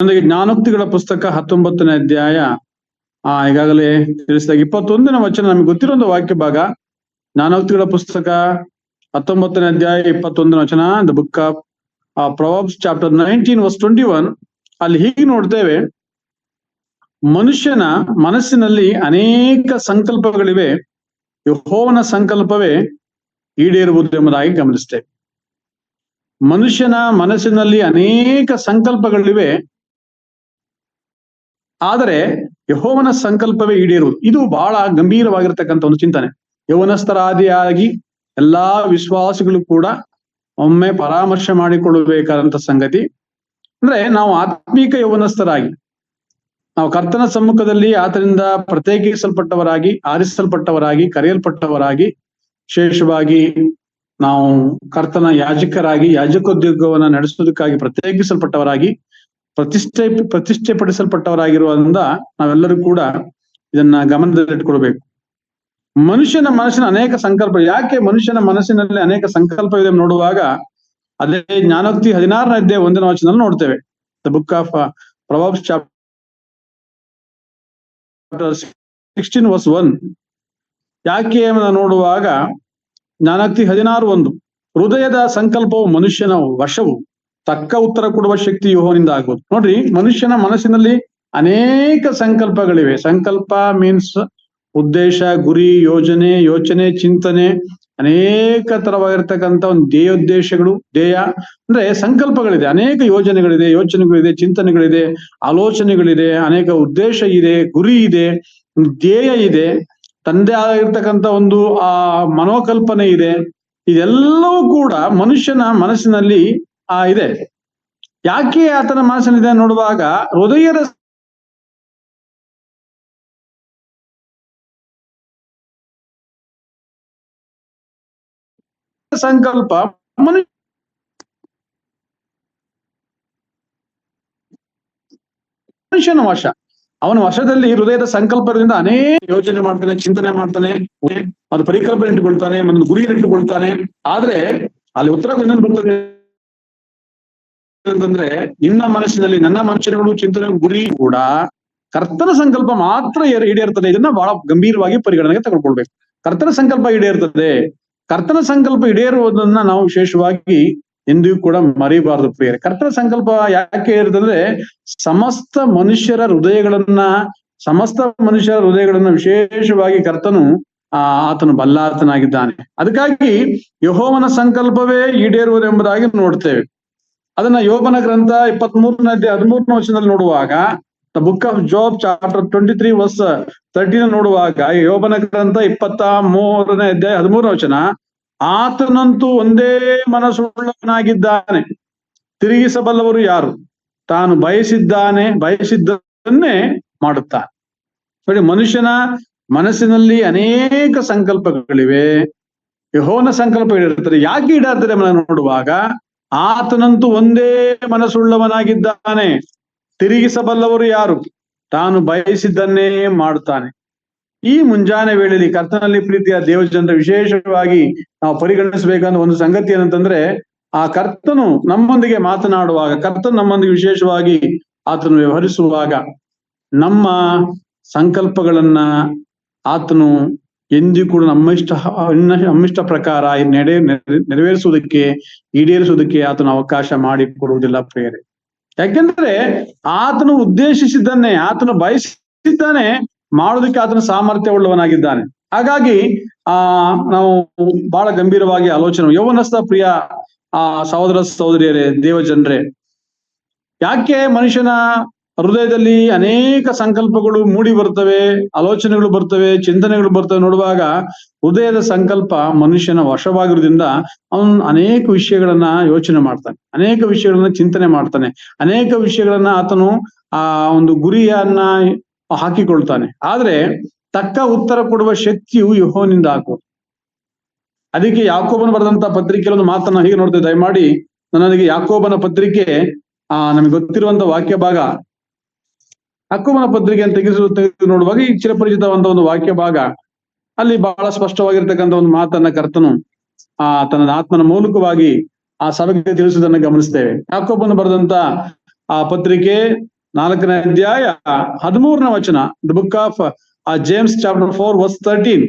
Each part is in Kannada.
ನನ್ನೊಂದಿಗೆ ಜ್ಞಾನೋಕ್ತಿಗಳ ಪುಸ್ತಕ 19ನೇ ಅಧ್ಯಾಯ ಈಗಾಗಲೇ ತಿಳಿಸಿದಾಗ 21ನೇ ವಚನ ನಮಗೆ ಗೊತ್ತಿರೋ ಒಂದು ವಾಕ್ಯ ಭಾಗ. ಜ್ಞಾನೋಕ್ತಿಗಳ ಪುಸ್ತಕ 19ನೇ ಅಧ್ಯಾಯ 21ನೇ ವಚನ, the book of Proverbs chapter 19 verse 21. ಅಲ್ಲಿ ಹೀಗೆ ನೋಡ್ತೇವೆ, ಮನುಷ್ಯನ ಮನಸ್ಸಿನಲ್ಲಿ ಅನೇಕ ಸಂಕಲ್ಪಗಳಿವೆ, ಯೆಹೋವನ ಸಂಕಲ್ಪವೇ ಈಡೇರುವುದು ಎಂಬುದಾಗಿ ಗಮನಿಸ್ತೇವೆ. ಮನುಷ್ಯನ ಮನಸ್ಸಿನಲ್ಲಿ ಅನೇಕ ಸಂಕಲ್ಪಗಳಿವೆ, ಆದರೆ ಯೆಹೋವನ ಸಂಕಲ್ಪವೇ ಈಡೇರುವುದು. ಇದು ಬಹಳ ಗಂಭೀರವಾಗಿರ್ತಕ್ಕಂಥ ಒಂದು ಚಿಂತನೆ. ಯೌವನಸ್ಥರಾದಿಯಾಗಿ ಎಲ್ಲಾ ವಿಶ್ವಾಸಿಗಳು ಕೂಡ ಒಮ್ಮೆ ಪರಾಮರ್ಶೆ ಮಾಡಿಕೊಳ್ಳಬೇಕಾದಂತ ಸಂಗತಿ ಅಂದ್ರೆ, ನಾವು ಆತ್ಮೀಕ ಯೌವನಸ್ಥರಾಗಿ ನಾವು ಕರ್ತನ ಸಮ್ಮುಖದಲ್ಲಿ ಆತನಿಂದ ಪ್ರತ್ಯೇಕಿಸಲ್ಪಟ್ಟವರಾಗಿ, ಆರಿಸಲ್ಪಟ್ಟವರಾಗಿ, ಕರೆಯಲ್ಪಟ್ಟವರಾಗಿ, ವಿಶೇಷವಾಗಿ ನಾವು ಕರ್ತನ ಯಾಜಕರಾಗಿ ಯಾಜಕೋದ್ಯೋಗವನ್ನ ನಡೆಸೋದಕ್ಕಾಗಿ ಪ್ರತ್ಯೇಕಿಸಲ್ಪಟ್ಟವರಾಗಿ, ಪ್ರತಿಷ್ಠೆಪಡಿಸಲ್ಪಟ್ಟವರಾಗಿರುವುದರಿಂದ ನಾವೆಲ್ಲರೂ ಕೂಡ ಇದನ್ನ ಗಮನದಲ್ಲಿಟ್ಕೊಳ್ಬೇಕು. ಮನುಷ್ಯನ ಮನಸ್ಸಿನ ಅನೇಕ ಸಂಕಲ್ಪ. ಯಾಕೆ ಮನುಷ್ಯನ ಮನಸ್ಸಿನಲ್ಲಿ ಅನೇಕ ಸಂಕಲ್ಪ ಇದೆ ನೋಡುವಾಗ, ಅದೇ ಜ್ಞಾನೋಕ್ತಿ 16ನೇ ಅಧ್ಯಾಯ 1ನೇ ವಚನದಲ್ಲಿ ನೋಡ್ತೇವೆ. The book of Proverbs chapter 16 verse 1. ಯಾಕೆ ನೋಡುವಾಗ ಜ್ಞಾನೋಕ್ತಿ 16:1, ಹೃದಯದ ಸಂಕಲ್ಪವು ಮನುಷ್ಯನ ವಶವು, ತಕ್ಕ ಉತ್ತರ ಕೊಡುವ ಶಕ್ತಿ ಯೆಹೋವನಿಂದ ಆಗುವುದು. ನೋಡ್ರಿ, ಮನುಷ್ಯನ ಮನಸ್ಸಿನಲ್ಲಿ ಅನೇಕ ಸಂಕಲ್ಪಗಳಿವೆ. ಸಂಕಲ್ಪ ಮೀನ್ಸ್ ಉದ್ದೇಶ, ಗುರಿ, ಯೋಚನೆ, ಚಿಂತನೆ, ಅನೇಕ ತರವಾಗಿರ್ತಕ್ಕಂಥ ಒಂದು ಧ್ಯೇಯೋದ್ದೇಶಗಳು. ಧ್ಯೇಯ ಅಂದ್ರೆ ಸಂಕಲ್ಪಗಳಿದೆ, ಅನೇಕ ಯೋಚನೆಗಳಿದೆ, ಚಿಂತನೆಗಳಿದೆ, ಆಲೋಚನೆಗಳಿದೆ, ಅನೇಕ ಉದ್ದೇಶ ಇದೆ, ಗುರಿ ಇದೆ, ಧ್ಯೇಯ ಇದೆ, ತಂದೆ ಆಗಿರ್ತಕ್ಕಂಥ ಒಂದು ಮನೋಕಲ್ಪನೆ ಇದೆ. ಇದೆಲ್ಲವೂ ಕೂಡ ಮನುಷ್ಯನ ಮನಸ್ಸಿನಲ್ಲಿ ಇದೆ. ಯಾಕೆ ಆತನ ಮನಸ್ಸಿನಿದೆ ನೋಡುವಾಗ, ಹೃದಯದ ಸಂಕಲ್ಪ ಮನುಷ್ಯನ ವಶ. ಅವನ ವಶದಲ್ಲಿ ಹೃದಯದ ಸಂಕಲ್ಪದಿಂದ ಅನೇಕ ಯೋಚನೆ ಮಾಡ್ತಾನೆ, ಚಿಂತನೆ ಮಾಡ್ತಾನೆ, ಅದು ಪರಿಕಲ್ಪನೆ ಇಟ್ಟುಕೊಳ್ತಾನೆ, ಒಂದು ಗುರಿ ಇಟ್ಟುಕೊಳ್ತಾನೆ. ಆದ್ರೆ ಅಲ್ಲಿ ಉತ್ತರ ಇನ್ನೊಂದು ಬರ್ತದೆ ಅಂತಂದ್ರೆ, ನಿನ್ನ ಮನಸ್ಸಿನಲ್ಲಿ ನನ್ನ ಮನುಷ್ಯರುಗಳು ಚಿಂತನೆ ಗುರಿ ಕೂಡ ಕರ್ತನ ಸಂಕಲ್ಪ ಮಾತ್ರ ಈಡೇರ್ತದೆ. ಇದನ್ನ ಬಹಳ ಗಂಭೀರವಾಗಿ ಪರಿಗಣನೆಗೆ ತಗೊಳ್ಕೊಳ್ಬೇಕು. ಕರ್ತನ ಸಂಕಲ್ಪ ಈಡೇರ್ತದೆ. ಕರ್ತನ ಸಂಕಲ್ಪ ಈಡೇರುವುದನ್ನ ನಾವು ವಿಶೇಷವಾಗಿ ಎಂದಿಗೂ ಕೂಡ ಮರಿಬಾರದು ಪ್ರಿಯರೇ. ಕರ್ತನ ಸಂಕಲ್ಪ ಯಾಕೆ ಇರ್ತಂದ್ರೆ, ಸಮಸ್ತ ಮನುಷ್ಯರ ಹೃದಯಗಳನ್ನ ವಿಶೇಷವಾಗಿ ಕರ್ತನು ಆತನು ಬಲ್ಲಾತನಾಗಿದ್ದಾನೆ. ಅದಕ್ಕಾಗಿ ಯೆಹೋವನ ಸಂಕಲ್ಪವೇ ಈಡೇರುವುದೆಂಬುದಾಗಿ ನೋಡ್ತೇವೆ. ಅದನ್ನ ಯೋಬನ ಗ್ರಂಥ 23ನೇ ಅಧ್ಯಾಯ 13ನೇ ವಚನದಲ್ಲಿ ನೋಡುವಾಗ, the book of Job chapter 23 verse 13 ನೋಡುವಾಗ, ಯೋಬನ ಗ್ರಂಥ 23ನೇ ಅಧ್ಯಾಯ 13ನೇ ವಚನ, ಆತನಂತೂ ಒಂದೇ ಮನಸ್ಸುಳ್ಳವನಾಗಿದ್ದಾನೆ, ತಿರುಗಿಸಬಲ್ಲವರು ಯಾರು? ತಾನು ಬಯಸಿದ್ದನ್ನೇ ಮಾಡುತ್ತಾನೆ. ನೋಡಿ, ಮನುಷ್ಯನ ಮನಸ್ಸಿನಲ್ಲಿ ಅನೇಕ ಸಂಕಲ್ಪಗಳಿವೆ, ಯೆಹೋವನ ಸಂಕಲ್ಪ ಈಡೇರುತ್ತದೆ. ಯಾಕೆ ಈಡೇರ್ತದೆ ನೋಡುವಾಗ, ಆತನಂತೂ ಒಂದೇ ಮನಸ್ಸುಳ್ಳವನಾಗಿದ್ದಾನೆ, ತಿರುಗಿಸಬಲ್ಲವರು ಯಾರು? ತಾನು ಬಯಸಿದ್ದನ್ನೇ ಮಾಡುತ್ತಾನೆ. ಈ ಮುಂಜಾನೆ ವೇಳೆಯಲ್ಲಿ ಕರ್ತನಲ್ಲಿ ಪ್ರೀತಿಯ ದೇವಜನರ ವಿಶೇಷವಾಗಿ ನಾವು ಪರಿಗಣಿಸಬೇಕಾದ ಒಂದು ಸಂಗತಿ ಏನಂತಂದ್ರೆ, ಆ ಕರ್ತನು ನಮ್ಮೊಂದಿಗೆ ಮಾತನಾಡುವಾಗ, ಕರ್ತನು ನಮ್ಮೊಂದಿಗೆ ವಿಶೇಷವಾಗಿ ಆತನು ವ್ಯವಹರಿಸುವಾಗ, ನಮ್ಮ ಸಂಕಲ್ಪಗಳನ್ನ ಆತನು ಎಂದಿಗೂ ಕೂಡ ನಮ್ಮಿಷ್ಟ ಪ್ರಕಾರ ನೆರವೇರಿಸುವುದಕ್ಕೆ, ಈಡೇರಿಸುವುದಕ್ಕೆ ಆತನು ಅವಕಾಶ ಮಾಡಿ ಕೊಡುವುದಿಲ್ಲ ಪ್ರಿಯರೇ. ಯಾಕೆಂದ್ರೆ ಆತನು ಉದ್ದೇಶಿಸಿದ್ದನ್ನೇ, ಆತನು ಬಯಸಿದ್ದಾನೆ ಮಾಡೋದಕ್ಕೆ ಆತನ ಸಾಮರ್ಥ್ಯ ಉಳ್ಳವನಾಗಿದ್ದಾನೆ. ಹಾಗಾಗಿ ನಾವು ಬಹಳ ಗಂಭೀರವಾಗಿ ಆಲೋಚನೆ, ಯೌವನಸ್ಥ ಪ್ರಿಯ ಸಹೋದರ ಸಹೋದರಿಯರೇ, ದೇವಜನರೇ, ಯಾಕೆ ಮನುಷ್ಯನ ಹೃದಯದಲ್ಲಿ ಅನೇಕ ಸಂಕಲ್ಪಗಳು ಮೂಡಿ ಬರ್ತವೆ, ಆಲೋಚನೆಗಳು ಬರ್ತವೆ, ಚಿಂತನೆಗಳು ಬರ್ತವೆ ನೋಡುವಾಗ, ಹೃದಯದ ಸಂಕಲ್ಪ ಮನುಷ್ಯನ ವಶವಾಗಿರುವುದರಿಂದ ಅವನು ಅನೇಕ ವಿಷಯಗಳನ್ನ ಯೋಚನೆ ಮಾಡ್ತಾನೆ, ಅನೇಕ ವಿಷಯಗಳನ್ನ ಚಿಂತನೆ ಮಾಡ್ತಾನೆ, ಅನೇಕ ವಿಷಯಗಳನ್ನ ಆತನು ಒಂದು ಗುರಿಯನ್ನ ಹಾಕಿಕೊಳ್ತಾನೆ. ಆದ್ರೆ ತಕ್ಕ ಉತ್ತರ ಕೊಡುವ ಶಕ್ತಿಯು ಯೆಹೋವನಿಂದ ಆಗುವುದು. ಅದಕ್ಕೆ ಯಾಕೋಬನ ಬರೆದಂತ ಪತ್ರಿಕೆ ಒಂದು ಮಾತನ್ನ ಹೀಗೆ ನೋಡ್ತೇವೆ. ದಯಮಾಡಿ ನನಗೆ ಯಾಕೋಬನ ಪತ್ರಿಕೆ ನಮಗೆ ಗೊತ್ತಿರುವಂತ ವಾಕ್ಯ ಭಾಗ, ಯಾಕೋಬನ ಪತ್ರಿಕೆ ಅಂತ ತೆಗೆದು ನೋಡುವಾಗ ಈ ಚಿರಪರಿಚಿತವಂತ ಒಂದು ವಾಕ್ಯ ಭಾಗ, ಅಲ್ಲಿ ಬಹಳ ಸ್ಪಷ್ಟವಾಗಿರ್ತಕ್ಕಂಥ ಒಂದು ಮಾತನ್ನ ಕರ್ತನು ತನ್ನ ಆತ್ಮನ ಮೂಲಕವಾಗಿ ಆ ಸಭೆಗೆ ತಿಳಿಸುವುದನ್ನು ಗಮನಿಸ್ತೇವೆ. ಯಾಕೋಬನ ಬರೆದಂತ ಆ ಪತ್ರಿಕೆ 4ನೇ ಅಧ್ಯಾಯ 13ನೇ ವಚನ, the book of James chapter 4 verse 13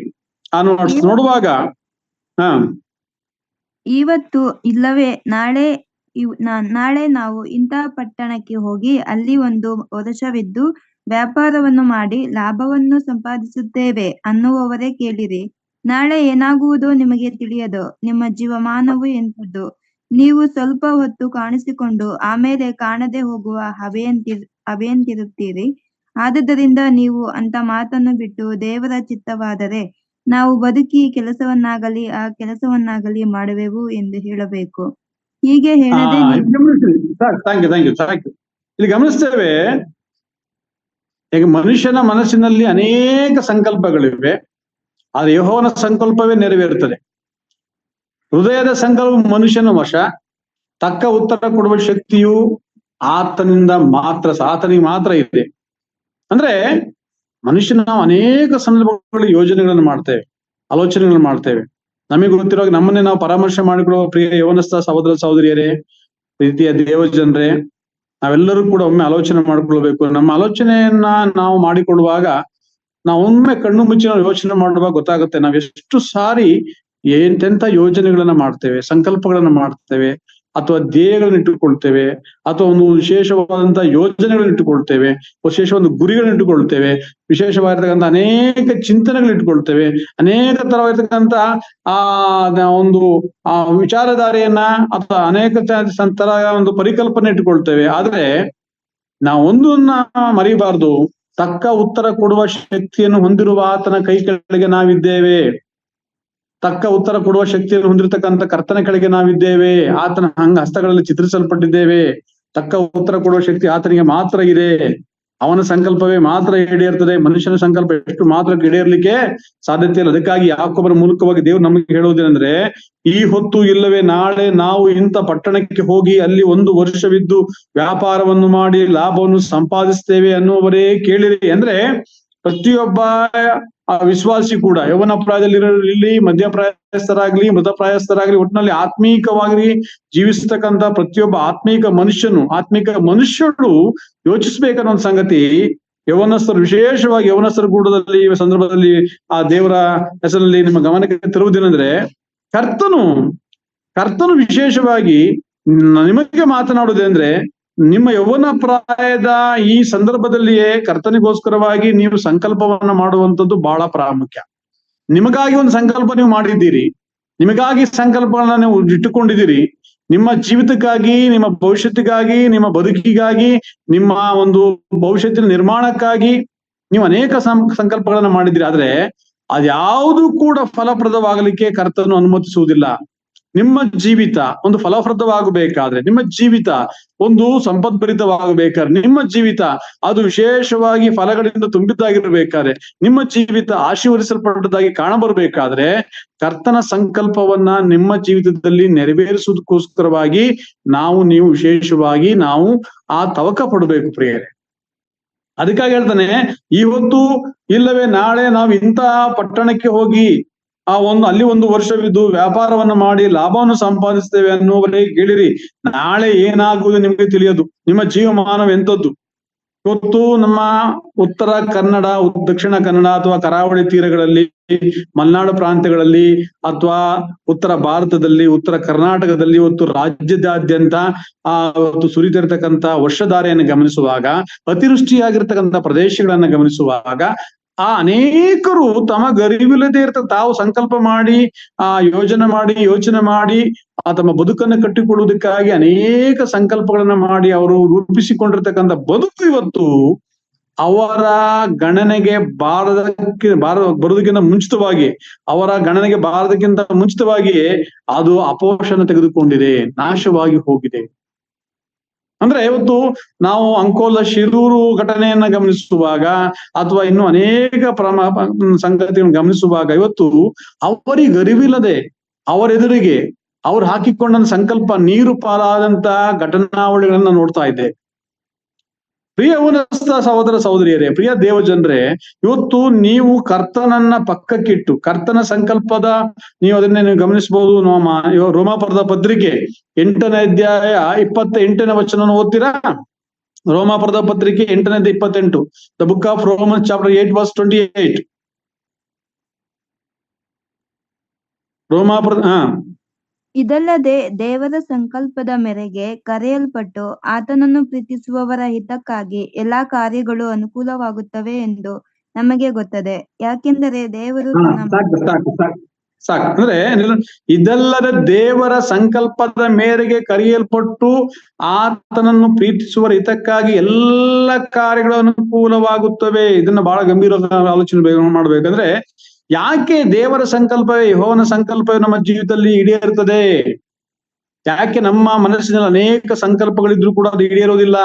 ನೋಡುವಾಗ ಇವತ್ತು ಇಲ್ಲವೇ ನಾಳೆ ನಾವು ಇಂತಹ ಪಟ್ಟಣಕ್ಕೆ ಹೋಗಿ ಅಲ್ಲಿ ಒಂದು ವರ್ಷವಿದ್ದು ವ್ಯಾಪಾರವನ್ನು ಮಾಡಿ ಲಾಭವನ್ನು ಸಂಪಾದಿಸುತ್ತೇವೆ ಅನ್ನುವವರೇ ಕೇಳಿರಿ. ನಾಳೆ ಏನಾಗುವುದೋ ನಿಮಗೆ ತಿಳಿಯದು. ನಿಮ್ಮ ಜೀವಮಾನವು ಎಂಥದ್ದು? ನೀವು ಸ್ವಲ್ಪ ಹೊತ್ತು ಕಾಣಿಸಿಕೊಂಡು ಆಮೇಲೆ ಕಾಣದೆ ಹೋಗುವ ಹವೆಯಂತಿರುತ್ತೀರಿ. ಆದುದರಿಂದ ನೀವು ಅಂತ ಮಾತನ್ನು ಬಿಟ್ಟು ದೇವರ ಚಿತ್ತವಾದರೆ ನಾವು ಬದುಕಿ ಕೆಲಸವನ್ನಾಗಲಿ ಆ ಕೆಲಸವನ್ನಾಗಲಿ ಮಾಡುವೆವು ಎಂದು ಹೇಳಬೇಕು. ಹೀಗೆ ಹೇಳದೆ ಇಲ್ಲಿ ಗಮನಿಸ್ತೇವೆ, ಈಗ ಮನುಷ್ಯನ ಮನಸ್ಸಿನಲ್ಲಿ ಅನೇಕ ಸಂಕಲ್ಪಗಳಿವೆ, ಆದ್ರೆ ಯೆಹೋವನ ಸಂಕಲ್ಪವೇ ನೆರವೇರುತ್ತದೆ. ಹೃದಯದ ಸಂಕಲ್ಪ ಮನುಷ್ಯನ ವಶ, ತಕ್ಕ ಉತ್ತರ ಕೊಡುವ ಶಕ್ತಿಯು ಆತನಿಗೆ ಮಾತ್ರ ಇದೆ. ಅಂದ್ರೆ ಮನುಷ್ಯನ ನಾವು ಅನೇಕ ಸಂದರ್ಭಗಳಲ್ಲಿ ಯೋಜನೆಗಳನ್ನು ಮಾಡ್ತೇವೆ, ಆಲೋಚನೆಗಳನ್ನು ಮಾಡ್ತೇವೆ. ನಮಗೆ ಗೊತ್ತಿರುವಾಗ ನಮ್ಮನ್ನೇ ನಾವು ಪರಾಮರ್ಶೆ ಮಾಡಿಕೊಳ್ಳುವ ಪ್ರಿಯ ಯೌವನಸ್ಥ ಸಹೋದರ ಸಹೋದರಿಯರೇ, ಪ್ರೀತಿಯ ದೇವಜನರೇ, ನಾವೆಲ್ಲರೂ ಕೂಡ ಒಮ್ಮೆ ಆಲೋಚನೆ ಮಾಡಿಕೊಳ್ಬೇಕು. ನಮ್ಮ ಆಲೋಚನೆಯನ್ನ ನಾವು ಮಾಡಿಕೊಳ್ಳುವಾಗ ನಾವು ಒಮ್ಮೆ ಕಣ್ಣು ಮುಚ್ಚಿ ನಾವು ಯೋಚನೆ ಮಾಡುವಾಗ ಗೊತ್ತಾಗುತ್ತೆ ನಾವು ಎಷ್ಟು ಸಾರಿ ಎಂತೆಂಥ ಯೋಜನೆಗಳನ್ನ ಮಾಡ್ತೇವೆ, ಸಂಕಲ್ಪಗಳನ್ನ ಮಾಡ್ತೇವೆ, ಅಥವಾ ಧ್ಯೇಯಗಳನ್ನ ಇಟ್ಟುಕೊಳ್ತೇವೆ, ಅಥವಾ ಒಂದು ವಿಶೇಷವಾದಂತಹ ಯೋಜನೆಗಳನ್ನ ಇಟ್ಟುಕೊಳ್ತೇವೆ, ವಿಶೇಷವಾದ ಗುರಿಗಳನ್ನ ಇಟ್ಟುಕೊಳ್ತೇವೆ, ವಿಶೇಷವಾಗಿರ್ತಕ್ಕಂಥ ಅನೇಕ ಚಿಂತನೆಗಳನ್ನ ಇಟ್ಟುಕೊಳ್ತೇವೆ, ಅನೇಕ ತರವಾಗಿರ್ತಕ್ಕಂಥ ಒಂದು ವಿಚಾರಧಾರೆಯನ್ನ ಅಥವಾ ಅನೇಕ ತರ ಒಂದು ಪರಿಕಲ್ಪನೆ ಇಟ್ಟುಕೊಳ್ತೇವೆ. ಆದ್ರೆ ನಾವು ಒಂದನ್ನ ಮರಿಬಾರ್ದು, ತಕ್ಕ ಉತ್ತರ ಕೊಡುವ ಶಕ್ತಿಯನ್ನು ಹೊಂದಿರುವ ಆತನ ಕೈ ಕೆಳಗೆ ನಾವಿದ್ದೇವೆ. ತಕ್ಕ ಉತ್ತರ ಕೊಡುವ ಶಕ್ತಿಯನ್ನು ಹೊಂದಿರತಕ್ಕಂಥ ಕರ್ತನ ಕೆಳಗೆ ನಾವಿದ್ದೇವೆ. ಆತನ ಹಸ್ತಗಳಲ್ಲಿ ಚಿತ್ರಿಸಲ್ಪಟ್ಟಿದ್ದೇವೆ. ತಕ್ಕ ಉತ್ತರ ಕೊಡುವ ಶಕ್ತಿ ಆತನಿಗೆ ಮಾತ್ರ ಇದೆ. ಅವನ ಸಂಕಲ್ಪವೇ ಮಾತ್ರ ಈಡೇರ್ತದೆ. ಮನುಷ್ಯನ ಸಂಕಲ್ಪ ಎಷ್ಟು ಮಾತ್ರ ಈಡೇರ್ಲಿಕ್ಕೆ ಸಾಧ್ಯತೆ ಇಲ್ಲ. ಅದಕ್ಕಾಗಿ ಯಾಕೋಬರ ಮೂಲಕವಾಗಿ ದೇವ್ರು ನಮಗೆ ಹೇಳುವುದೇನೆಂದ್ರೆ, ಈ ಹೊತ್ತು ಇಲ್ಲವೇ ನಾಳೆ ನಾವು ಇಂಥ ಪಟ್ಟಣಕ್ಕೆ ಹೋಗಿ ಅಲ್ಲಿ ಒಂದು ವರ್ಷವಿದ್ದು ವ್ಯಾಪಾರವನ್ನು ಮಾಡಿ ಲಾಭವನ್ನು ಸಂಪಾದಿಸ್ತೇವೆ ಅನ್ನುವರೇ ಕೇಳಿರಿ. ಅಂದ್ರೆ ಪ್ರತಿಯೊಬ್ಬ ವಿಶ್ವಾಸಿ ಕೂಡ ಯೌವನ ಪ್ರಾಯದಲ್ಲಿರಲಿ, ಮಧ್ಯಪ್ರಾಯಸ್ಥರಾಗ್ಲಿ, ಮೃತಪ್ರಾಯಸ್ಥರಾಗ್ಲಿ, ಒಟ್ಟಿನಲ್ಲಿ ಆತ್ಮೀಕವಾಗಿ ಜೀವಿಸತಕ್ಕಂಥ ಪ್ರತಿಯೊಬ್ಬ ಆತ್ಮೀಕ ಮನುಷ್ಯರು ಯೋಚಿಸ್ಬೇಕನ್ನೋ ಒಂದು ಸಂಗತಿ ಯೌವನಸ್ಥರು, ವಿಶೇಷವಾಗಿ ಯೌವನಸ್ಥರ ಕೂಡದಲ್ಲಿ ಈ ಸಂದರ್ಭದಲ್ಲಿ ಆ ದೇವರ ಹೆಸರಲ್ಲಿ ನಿಮ್ಮ ಗಮನಕ್ಕೆ ತರುವುದೇನೆಂದ್ರೆ, ಕರ್ತನು ವಿಶೇಷವಾಗಿ ನಿಮಗೆ ಮಾತನಾಡುವುದಂದ್ರೆ, ನಿಮ್ಮ ಯೌವನ ಪ್ರಾಯದ ಈ ಸಂದರ್ಭದಲ್ಲಿಯೇ ಕರ್ತನಿಗೋಸ್ಕರವಾಗಿ ನೀವು ಸಂಕಲ್ಪವನ್ನ ಮಾಡುವಂಥದ್ದು ಬಹಳ ಪ್ರಾಮುಖ್ಯ. ನಿಮಗಾಗಿ ಒಂದು ಸಂಕಲ್ಪ ನೀವು ಮಾಡಿದ್ದೀರಿ, ನಿಮಗಾಗಿ ಸಂಕಲ್ಪಗಳನ್ನ ನೀವು ಇಟ್ಟುಕೊಂಡಿದ್ದೀರಿ. ನಿಮ್ಮ ಜೀವಿತಕ್ಕಾಗಿ, ನಿಮ್ಮ ಭವಿಷ್ಯತ್ತಿಗಾಗಿ, ನಿಮ್ಮ ಬದುಕಿಗಾಗಿ, ನಿಮ್ಮ ಒಂದು ಭವಿಷ್ಯತ್ತಿನ ನಿರ್ಮಾಣಕ್ಕಾಗಿ ನೀವು ಅನೇಕ ಸಂಕಲ್ಪಗಳನ್ನ ಮಾಡಿದ್ದೀರಿ. ಆದ್ರೆ ಅದ್ಯಾವುದು ಕೂಡ ಫಲಪ್ರದವಾಗಲಿಕ್ಕೆ ಕರ್ತನು ಅನುಮತಿಸುವುದಿಲ್ಲ. ನಿಮ್ಮ ಜೀವಿತ ಒಂದು ಫಲಪ್ರದವಾಗಬೇಕಾದ್ರೆ, ನಿಮ್ಮ ಜೀವಿತ ಒಂದು ಸಂಪದ್ಭರಿತವಾಗಬೇಕಾದ್ರೆ, ನಿಮ್ಮ ಜೀವಿತ ಅದು ವಿಶೇಷವಾಗಿ ಫಲಗಳಿಂದ ತುಂಬಿದ್ದಾಗಿರ್ಬೇಕಾದ್ರೆ, ನಿಮ್ಮ ಜೀವಿತ ಆಶೀರ್ವದಿಸಲ್ಪಟ್ಟದ್ದಾಗಿ ಕಾಣಬರ್ಬೇಕಾದ್ರೆ, ಕರ್ತನ ಸಂಕಲ್ಪವನ್ನ ನಿಮ್ಮ ಜೀವಿತದಲ್ಲಿ ನೆರವೇರಿಸುವುದಕ್ಕೋಸ್ಕರವಾಗಿ ನೀವು ವಿಶೇಷವಾಗಿ ನಾವು ಆ ತವಕ ಪಡಬೇಕು ಪ್ರಿಯರೇ. ಅದಕ್ಕಾಗಿ ಹೇಳ್ತಾನೆ, ಇವತ್ತು ಇಲ್ಲವೇ ನಾಳೆ ನಾವು ಇಂತಹ ಪಟ್ಟಣಕ್ಕೆ ಹೋಗಿ ಅಲ್ಲಿ ಒಂದು ವರ್ಷವಿದ್ದು ವ್ಯಾಪಾರವನ್ನು ಮಾಡಿ ಲಾಭವನ್ನು ಸಂಪಾದಿಸ್ತೇವೆ ಅನ್ನುವರೇ ಕೇಳಿರಿ. ನಾಳೆ ಏನಾಗುವುದು ನಿಮ್ಗೆ ತಿಳಿಯದು. ನಿಮ್ಮ ಜೀವಮಾನವ ಎಂಥದ್ದು? ಇವತ್ತು ನಮ್ಮ ಉತ್ತರ ಕನ್ನಡ, ದಕ್ಷಿಣ ಕನ್ನಡ ಅಥವಾ ಕರಾವಳಿ ತೀರಗಳಲ್ಲಿ, ಮಲೆನಾಡು ಪ್ರಾಂತ್ಯಗಳಲ್ಲಿ, ಅಥವಾ ಉತ್ತರ ಭಾರತದಲ್ಲಿ, ಉತ್ತರ ಕರ್ನಾಟಕದಲ್ಲಿ ಇವತ್ತು ರಾಜ್ಯದಾದ್ಯಂತ ಇವತ್ತು ಸುರಿತಿರ್ತಕ್ಕಂಥ ವರ್ಷಧಾರೆಯನ್ನು ಗಮನಿಸುವಾಗ, ಅತಿವೃಷ್ಟಿಯಾಗಿರ್ತಕ್ಕಂಥ ಪ್ರದೇಶಗಳನ್ನ ಗಮನಿಸುವಾಗ, ಅನೇಕರು ತಮಗರಿವಿಲ್ಲದೆ ತಾವು ಸಂಕಲ್ಪ ಮಾಡಿ ಯೋಚನೆ ಮಾಡಿ ತಮ್ಮ ಬದುಕನ್ನು ಕಟ್ಟಿಕೊಳ್ಳುವುದಕ್ಕಾಗಿ ಅನೇಕ ಸಂಕಲ್ಪಗಳನ್ನ ಮಾಡಿ ಅವರು ರೂಪಿಸಿಕೊಂಡಿರ್ತಕ್ಕಂಥ ಬದುಕು ಇವತ್ತು ಅವರ ಗಣನೆಗೆ ಬರೋದಕ್ಕಿಂತ ಮುಂಚಿತವಾಗಿ, ಅವರ ಗಣನೆಗೆ ಬಾರದಕ್ಕಿಂತ ಮುಂಚಿತವಾಗಿ ಅದು ಅಪೋಷಣ ತೆಗೆದುಕೊಂಡಿದೆ, ನಾಶವಾಗಿ ಹೋಗಿದೆ. ಅಂದ್ರೆ ಇವತ್ತು ನಾವು ಅಂಕೋಲ ಶಿರೂರು ಘಟನೆಯನ್ನ ಗಮನಿಸುವಾಗ, ಅಥವಾ ಇನ್ನು ಅನೇಕ ಸಂಗತಿಗಳನ್ನು ಗಮನಿಸುವಾಗ, ಇವತ್ತು ಅವರಿಗೆ ಅರಿವಿಲ್ಲದೆ ಅವರೆದುರಿಗೆ ಅವ್ರು ಹಾಕಿಕೊಂಡ ಸಂಕಲ್ಪ ನೀರು ಪಾಲಾದಂತ ಘಟನಾವಳಿಗಳನ್ನ ನೋಡ್ತಾ ಇದ್ದೆ. ಪ್ರಿಯ ಯೌವನಸ್ಥ ಸಹೋದರ ಸಹೋದರಿಯರೇ, ಪ್ರಿಯ ದೇವಜನರೇ, ಇವತ್ತು ನೀವು ಕರ್ತನನ್ನ ಪಕ್ಕಕ್ಕಿಟ್ಟು ಕರ್ತನ ಸಂಕಲ್ಪದ ನೀವು ಅದನ್ನೇ ಗಮನಿಸಬಹುದು. ರೋಮಾಪುರದ ಪತ್ರಿಕೆ 8ನೇ ಅಧ್ಯಾಯ 28ನೇ ವಚನ ಓದ್ತೀರಾ? ರೋಮಾಪುರದ ಪತ್ರಿಕೆ 8:28. The book of Romans chapter 8 verse 28. ರೋಮಾಪುರದ ಇದಲ್ಲದೆ ದೇವರ ಸಂಕಲ್ಪದ ಮೇರೆಗೆ ಕರೆಯಲ್ಪಟ್ಟು ಆತನನ್ನು ಪ್ರೀತಿಸುವವರ ಹಿತಕ್ಕಾಗಿ ಎಲ್ಲಾ ಕಾರ್ಯಗಳು ಅನುಕೂಲವಾಗುತ್ತವೆ ಎಂದು ನಮಗೆ ಗೊತ್ತದೆ. ಯಾಕೆಂದರೆ ದೇವರು ಸಾಕು ಅಂದ್ರೆ ಇದಲ್ಲದ ದೇವರ ಸಂಕಲ್ಪದ ಮೇರೆಗೆ ಕರೆಯಲ್ಪಟ್ಟು ಆತನನ್ನು ಪ್ರೀತಿಸುವ ಹಿತಕ್ಕಾಗಿ ಎಲ್ಲ ಕಾರ್ಯಗಳು ಅನುಕೂಲವಾಗುತ್ತವೆ. ಇದನ್ನ ಬಹಳ ಗಂಭೀರವಾದ ಆಲೋಚನೆ ಮಾಡ್ಬೇಕಂದ್ರೆ, ಯಾಕೆ ದೇವರ ಸಂಕಲ್ಪವೇ, ಯೆಹೋವನ ಸಂಕಲ್ಪವೇ ನಮ್ಮ ಜೀವಿತದಲ್ಲಿ ಈಡೇರುತ್ತದೆ? ಯಾಕೆ ನಮ್ಮ ಮನಸ್ಸಿನಲ್ಲಿ ಅನೇಕ ಸಂಕಲ್ಪಗಳಿದ್ರು ಕೂಡ ಅದು ಈಡೇರೋದಿಲ್ಲ?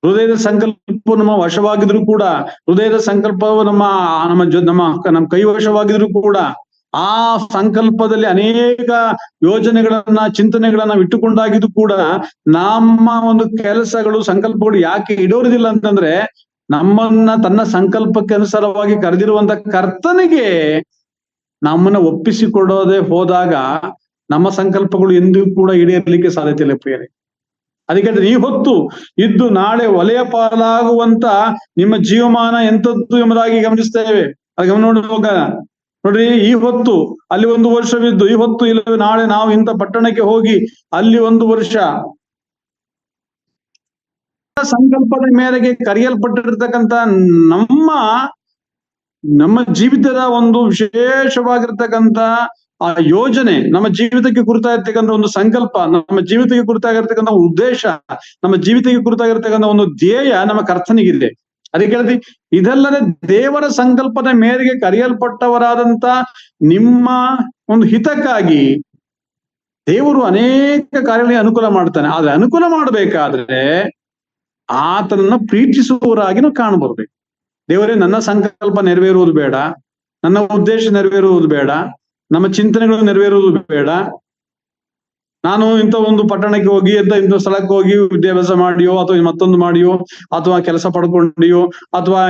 ಹೃದಯದ ಸಂಕಲ್ಪ ನಮ್ಮ ವಶವಾಗಿದ್ರು ಕೂಡ, ಹೃದಯದ ಸಂಕಲ್ಪವು ನಮ್ಮ ಕೈವಶವಾಗಿದ್ರು ಕೂಡ, ಆ ಸಂಕಲ್ಪದಲ್ಲಿ ಅನೇಕ ಯೋಜನೆಗಳನ್ನ, ಚಿಂತನೆಗಳನ್ನ ಇಟ್ಟುಕೊಂಡಾಗಿದ್ದು ಕೂಡ ನಮ್ಮ ಒಂದು ಕೆಲಸಗಳು, ಸಂಕಲ್ಪಗಳು ಯಾಕೆ ಇಡೋದಿಲ್ಲ ಅಂತಂದ್ರೆ, ನಮ್ಮನ್ನ ತನ್ನ ಸಂಕಲ್ಪಕ್ಕೆ ಅನುಸಾರವಾಗಿ ಕರೆದಿರುವಂತ ಕರ್ತನಿಗೆ ನಮ್ಮನ್ನ ಒಪ್ಪಿಸಿಕೊಡೋದೇ ಹೋದಾಗ ನಮ್ಮ ಸಂಕಲ್ಪಗಳು ಎಂದೂ ಕೂಡ ಈಡೇರಲಿಕ್ಕೆ ಸಾಧ್ಯತೆ ಇಲ್ಲ ಪ್ರಿಯರೇ. ಅದಕ್ಕೆ ಈ ಹೊತ್ತು ಇದ್ದು ನಾಳೆ ಒಲೆಯ ಪಾಲಾಗುವಂತ ನಿಮ್ಮ ಜೀವಮಾನ ಎಂಥದ್ದು ಎಂಬುದಾಗಿ ಗಮನಿಸ್ತೇವೆ. ಅದು ನೋಡ್ರಿ, ಈ ಹೊತ್ತು ಅಲ್ಲಿ 1 ವರ್ಷವಿದ್ದು, ಈ ಹೊತ್ತು ಇಲ್ಲವೇ ನಾಳೆ ನಾವು ಇಂಥ ಪಟ್ಟಣಕ್ಕೆ ಹೋಗಿ ಅಲ್ಲಿ 1 ವರ್ಷ ಸಂಕಲ್ಪದ ಮೇರೆಗೆ ಕರೆಯಲ್ಪಟ್ಟಿರ್ತಕ್ಕಂಥ ನಮ್ಮ ಜೀವಿತದ ಒಂದು ವಿಶೇಷವಾಗಿರ್ತಕ್ಕಂಥ ಆ ಯೋಜನೆ, ನಮ್ಮ ಜೀವಿತಕ್ಕೆ ಕುರಿತಾಗಿರ್ತಕ್ಕಂಥ ಒಂದು ಸಂಕಲ್ಪ, ನಮ್ಮ ಜೀವಿತಕ್ಕೆ ಕುರಿತಾಗಿರ್ತಕ್ಕಂಥ ಉದ್ದೇಶ, ನಮ್ಮ ಜೀವಿತಕ್ಕೆ ಕುರಿತಾಗಿರ್ತಕ್ಕಂಥ ಒಂದು ಧ್ಯೇಯ ನಮ್ಮ ಕರ್ತನಿಗಿದೆ. ಅದಕ್ಕೆ ಹೇಳ್ತಿ, ಇದಲ್ಲದೆ ದೇವರ ಸಂಕಲ್ಪದ ಮೇರೆಗೆ ಕರೆಯಲ್ಪಟ್ಟವರಾದಂತ ನಿಮ್ಮ ಒಂದು ಹಿತಕ್ಕಾಗಿ ದೇವರು ಅನೇಕ ಕಾರ್ಯಗಳಿಗೆ ಅನುಕೂಲ ಮಾಡ್ತಾನೆ. ಆದ್ರೆ ಅನುಕೂಲ ಮಾಡಬೇಕಾದ್ರೆ ಆತನನ್ನ ಪ್ರೀತಿಸುವವರಾಗಿ ನಾವು ಕಾಣಬರ್ಬೇಕು. ದೇವರೇ, ನನ್ನ ಸಂಕಲ್ಪ ನೆರವೇರುವುದು ಬೇಡ, ನನ್ನ ಉದ್ದೇಶ ನೆರವೇರುವುದು ಬೇಡ, ನಮ್ಮ ಚಿಂತನೆಗಳು ನೆರವೇರುವುದು ಬೇಡ. ನಾನು ಇಂಥ ಒಂದು ಪಟ್ಟಣಕ್ಕೆ ಹೋಗಿ ಇಂಥ ಸ್ಥಳಕ್ಕೆ ಹೋಗಿ ವಿದ್ಯಾಭ್ಯಾಸ ಮಾಡಿಯೋ ಅಥವಾ ಮತ್ತೊಂದು ಮಾಡಿಯೋ ಅಥವಾ ಕೆಲಸ ಪಡ್ಕೊಂಡಿಯೋ ಅಥವಾ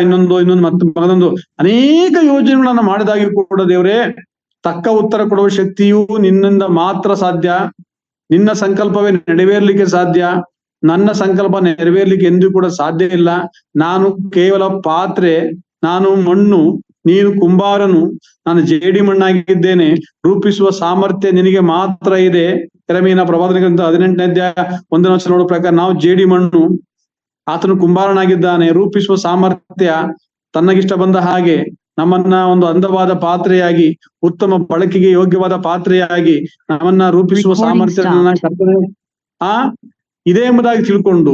ಮತ್ತೊಂದು ಅನೇಕ ಯೋಜನೆಗಳನ್ನ ಮಾಡಿದಾಗಿ ಕೂಡ ದೇವರೇ, ತಕ್ಕ ಉತ್ತರ ಕೊಡುವ ಶಕ್ತಿಯು ನಿನ್ನಿಂದ ಮಾತ್ರ ಸಾಧ್ಯ. ನಿನ್ನ ಸಂಕಲ್ಪವೇ ನೆರವೇರ್ಲಿಕ್ಕೆ ಸಾಧ್ಯ. ನನ್ನ ಸಂಕಲ್ಪ ನೆರವೇರ್ಲಿಕ್ಕೆ ಎಂದೂ ಕೂಡ ಸಾಧ್ಯ ಇಲ್ಲ. ನಾನು ಕೇವಲ ಪಾತ್ರೆ, ನಾನು ಮಣ್ಣು, ನೀನು ಕುಂಬಾರನು, ನಾನು ಜೇಡಿ ಮಣ್ಣಾಗಿದ್ದೇನೆ. ರೂಪಿಸುವ ಸಾಮರ್ಥ್ಯ ನಿನಗೆ ಮಾತ್ರ ಇದೆ. ಯೆರೆಮೀಯನ ಪ್ರವಾದನೆ ಗ್ರಂಥ 18ನೇ ಅಧ್ಯಾಯ 1ನೇ ವಚನ ನೋಡೋ ಪ್ರಕಾರ ನಾವು ಜೇಡಿ ಮಣ್ಣು, ಆತನು ಕುಂಬಾರನಾಗಿದ್ದಾನೆ. ರೂಪಿಸುವ ಸಾಮರ್ಥ್ಯ, ತನ್ನಗಿಷ್ಟ ಬಂದ ಹಾಗೆ ನಮ್ಮನ್ನ ಒಂದು ಅಂದವಾದ ಪಾತ್ರೆಯಾಗಿ, ಉತ್ತಮ ಬಳಕೆಗೆ ಯೋಗ್ಯವಾದ ಪಾತ್ರೆಯಾಗಿ ನಮ್ಮನ್ನ ರೂಪಿಸುವ ಸಾಮರ್ಥ್ಯ ಇದೆ ಎಂಬುದಾಗಿ ತಿಳ್ಕೊಂಡು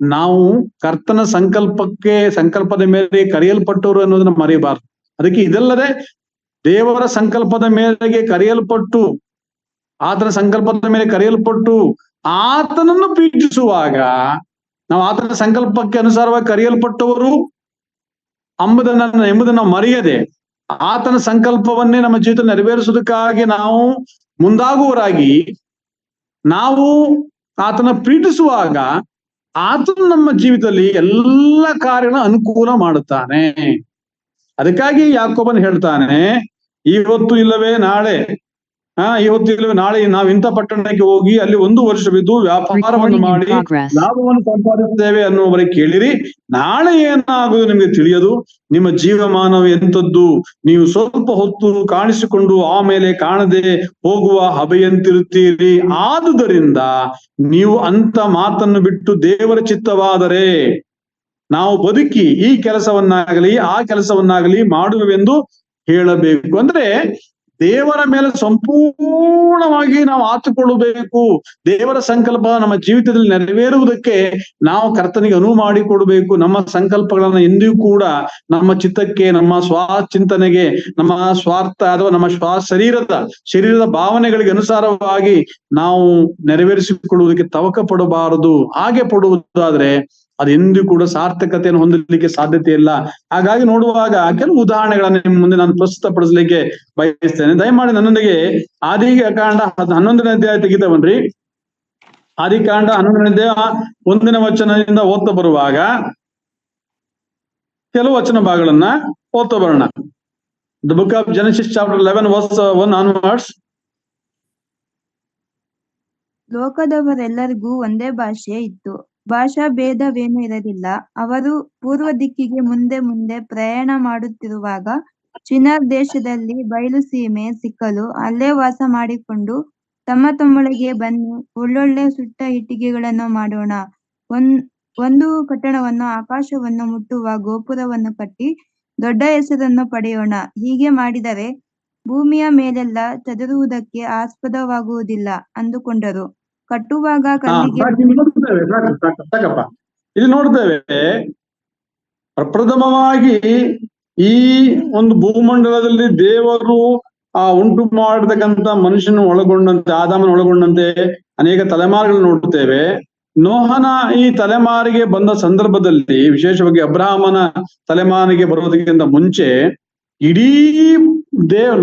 ನಾವು ಕರ್ತನ ಸಂಕಲ್ಪದ ಮೇಲೆ ಕರೆಯಲ್ಪಟ್ಟವರು ಅನ್ನೋದನ್ನ ಮರೆಯಬಾರದು. ಅದಕ್ಕೆ ಇದಲ್ಲದೆ ದೇವರ ಸಂಕಲ್ಪದ ಮೇರೆಗೆ ಕರೆಯಲ್ಪಟ್ಟು, ಆತನ ಸಂಕಲ್ಪದ ಮೇಲೆ ಕರೆಯಲ್ಪಟ್ಟು ಆತನನ್ನು ಪ್ರೀತಿಸುವಾಗ ನಾವು ಆತನ ಸಂಕಲ್ಪಕ್ಕೆ ಅನುಸಾರವಾಗಿ ಕರೆಯಲ್ಪಟ್ಟವರು ಎಂಬುದನ್ನ ಮರೆಯದೆ ಆತನ ಸಂಕಲ್ಪವನ್ನೇ ನಮ್ಮ ಜೀವಿತ ನೆರವೇರಿಸುವುದಕ್ಕಾಗಿ ನಾವು ಮುಂದಾಗುವವರಾಗಿ, ನಾವು ಆತನ ಪ್ರೀತಿಸುವಾಗ ಆತನು ನಮ್ಮ ಜೀವಿತದಲ್ಲಿ ಎಲ್ಲ ಕಾರ್ಯಗಳ ಅನುಕೂಲ ಮಾಡುತ್ತಾನೆ. ಅದಕ್ಕಾಗಿ ಯಾಕೋಬನು ಹೇಳ್ತಾನೆ, ಇವತ್ತು ಇಲ್ಲವೇ ನಾಳೆ ನಾವು ಇಂಥ ಪಟ್ಟಣಕ್ಕೆ ಹೋಗಿ ಅಲ್ಲಿ 1 ವರ್ಷವಿದ್ದು ವ್ಯಾಪಾರವನ್ನು ಮಾಡಿ ಲಾಭವನ್ನು ಸಂಪಾದಿಸುತ್ತೇವೆ ಅನ್ನುವವರಿಗೆ ಕೇಳಿರಿ, ನಾಳೆ ಏನಾಗುವುದು ನಿಮ್ಗೆ ತಿಳಿಯದು. ನಿಮ್ಮ ಜೀವಮಾನವು ಎಂಥದ್ದು, ನೀವು ಸ್ವಲ್ಪ ಹೊತ್ತು ಕಾಣಿಸಿಕೊಂಡು ಆಮೇಲೆ ಕಾಣದೆ ಹೋಗುವ ಹಬೆಯಂತಿರುತ್ತೀರಿ. ಆದುದರಿಂದ ನೀವು ಅಂತ ಮಾತನ್ನು ಬಿಟ್ಟು ದೇವರ ಚಿತ್ತವಾದರೆ ನಾವು ಬದುಕಿ ಈ ಕೆಲಸವನ್ನಾಗಲಿ ಆ ಕೆಲಸವನ್ನಾಗಲಿ ಮಾಡುವೆವೆಂದು ಹೇಳಬೇಕು. ಅಂದ್ರೆ ದೇವರ ಮೇಲೆ ಸಂಪೂರ್ಣವಾಗಿ ನಾವು ಆತುಕೊಳ್ಳಬೇಕು. ದೇವರ ಸಂಕಲ್ಪ ನಮ್ಮ ಜೀವಿತದಲ್ಲಿ ನೆರವೇರುವುದಕ್ಕೆ ನಾವು ಕರ್ತನಿಗೆ ಅನುವು ಮಾಡಿಕೊಡ್ಬೇಕು. ನಮ್ಮ ಸಂಕಲ್ಪಗಳನ್ನ ಎಂದಿಗೂ ಕೂಡ ನಮ್ಮ ಚಿತ್ತಕ್ಕೆ, ನಮ್ಮ ಚಿಂತನೆಗೆ, ನಮ್ಮ ಸ್ವಾರ್ಥ ಅಥವಾ ನಮ್ಮ ಶರೀರದ ಭಾವನೆಗಳಿಗೆ ಅನುಸಾರವಾಗಿ ನಾವು ನೆರವೇರಿಸಿಕೊಳ್ಳುವುದಕ್ಕೆ ತವಕ ಪಡಬಾರದು. ಹಾಗೆ ಪಡುವುದಾದ್ರೆ ಅದೆಂದೂ ಕೂಡ ಸಾರ್ಥಕತೆಯನ್ನು ಹೊಂದಲಿಕ್ಕೆ ಸಾಧ್ಯತೆ ಇಲ್ಲ. ಹಾಗಾಗಿ ನೋಡುವಾಗ ಕೆಲವು ಉದಾಹರಣೆಗಳನ್ನ ನಿಮ್ಮ ಮುಂದೆ ನಾನು ಪ್ರಸ್ತುತಪಡಿಸಲಿಕ್ಕೆ ಬಯಸ್ತೇನೆ. ದಯಮಾಡಿ ನನ್ನೊಂದಿಗೆ ಆದಿಕಾಂಡ 11ನೇ ಅಧ್ಯಾಯ ತೆಗಿತಾ ಬನ್ರಿ. ಆದಿಕಾಂಡ 11ನೇ ಅಧ್ಯಾಯ 1ನೇ ವಚನದಿಂದ ಓದ್ತಾ ಬರುವಾಗ ಕೆಲವು ವಚನ ಭಾಗಗಳನ್ನ ಓದ್ತಾ ಬರೋಣ. The book of Genesis chapter 11 verse 1 onwards. ಲೋಕದವರೆಲ್ಲರಿಗೂ ಒಂದೇ ಭಾಷೆ ಇತ್ತು. ಭಾಷಾ ಭೇದವೇನೂ ಇರಲಿಲ್ಲ. ಅವರು ಪೂರ್ವ ದಿಕ್ಕಿಗೆ ಮುಂದೆ ಮುಂದೆ ಪ್ರಯಾಣ ಮಾಡುತ್ತಿರುವಾಗ ಶಿನಾರ್ ದೇಶದಲ್ಲಿ ಬಯಲು ಸೀಮೆ ಸಿಕ್ಕಲು ಅಲ್ಲೇ ವಾಸ ಮಾಡಿಕೊಂಡು ತಮ್ಮೊಳಗೆ, ಬನ್ನಿ, ಒಳ್ಳೊಳ್ಳೆ ಸುಟ್ಟ ಇಟ್ಟಿಗೆಗಳನ್ನು ಮಾಡೋಣ, ಒಂದು ಕಟ್ಟಡವನ್ನು, ಆಕಾಶವನ್ನು ಮುಟ್ಟುವ ಗೋಪುರವನ್ನು ಕಟ್ಟಿ ದೊಡ್ಡ ಹೆಸರನ್ನು ಪಡೆಯೋಣ. ಹೀಗೆ ಮಾಡಿದರೆ ಭೂಮಿಯ ಮೇಲೆಲ್ಲ ಚದುರುವುದಕ್ಕೆ ಆಸ್ಪದವಾಗುವುದಿಲ್ಲ ಅಂದುಕೊಂಡರು. ಕಟ್ಟುವಾಗ ಕಲ್ಲಿಗೆ ಸಾಕಪ್ಪ. ಇಲ್ಲಿ ನೋಡ್ತೇವೆ, ಪ್ರಪ್ರಥಮವಾಗಿ ಈ ಒಂದು ಭೂಮಂಡಲದಲ್ಲಿ ದೇವರು ಉಂಟು ಮಾಡತಕ್ಕಂತ ಮನುಷ್ಯನ ಒಳಗೊಂಡಂತೆ, ಆದಾಮನ ಒಳಗೊಂಡಂತೆ ಅನೇಕ ತಲೆಮಾರುಗಳು ನೋಡುತ್ತೇವೆ. ನೋಹನ ಈ ತಲೆಮಾರಿಗೆ ಬಂದ ಸಂದರ್ಭದಲ್ಲಿ, ವಿಶೇಷವಾಗಿ ಅಬ್ರಹಾಮನ ತಲೆಮಾರಿಗೆ ಬರುವುದಕ್ಕಿಂತ ಮುಂಚೆ ಇಡೀ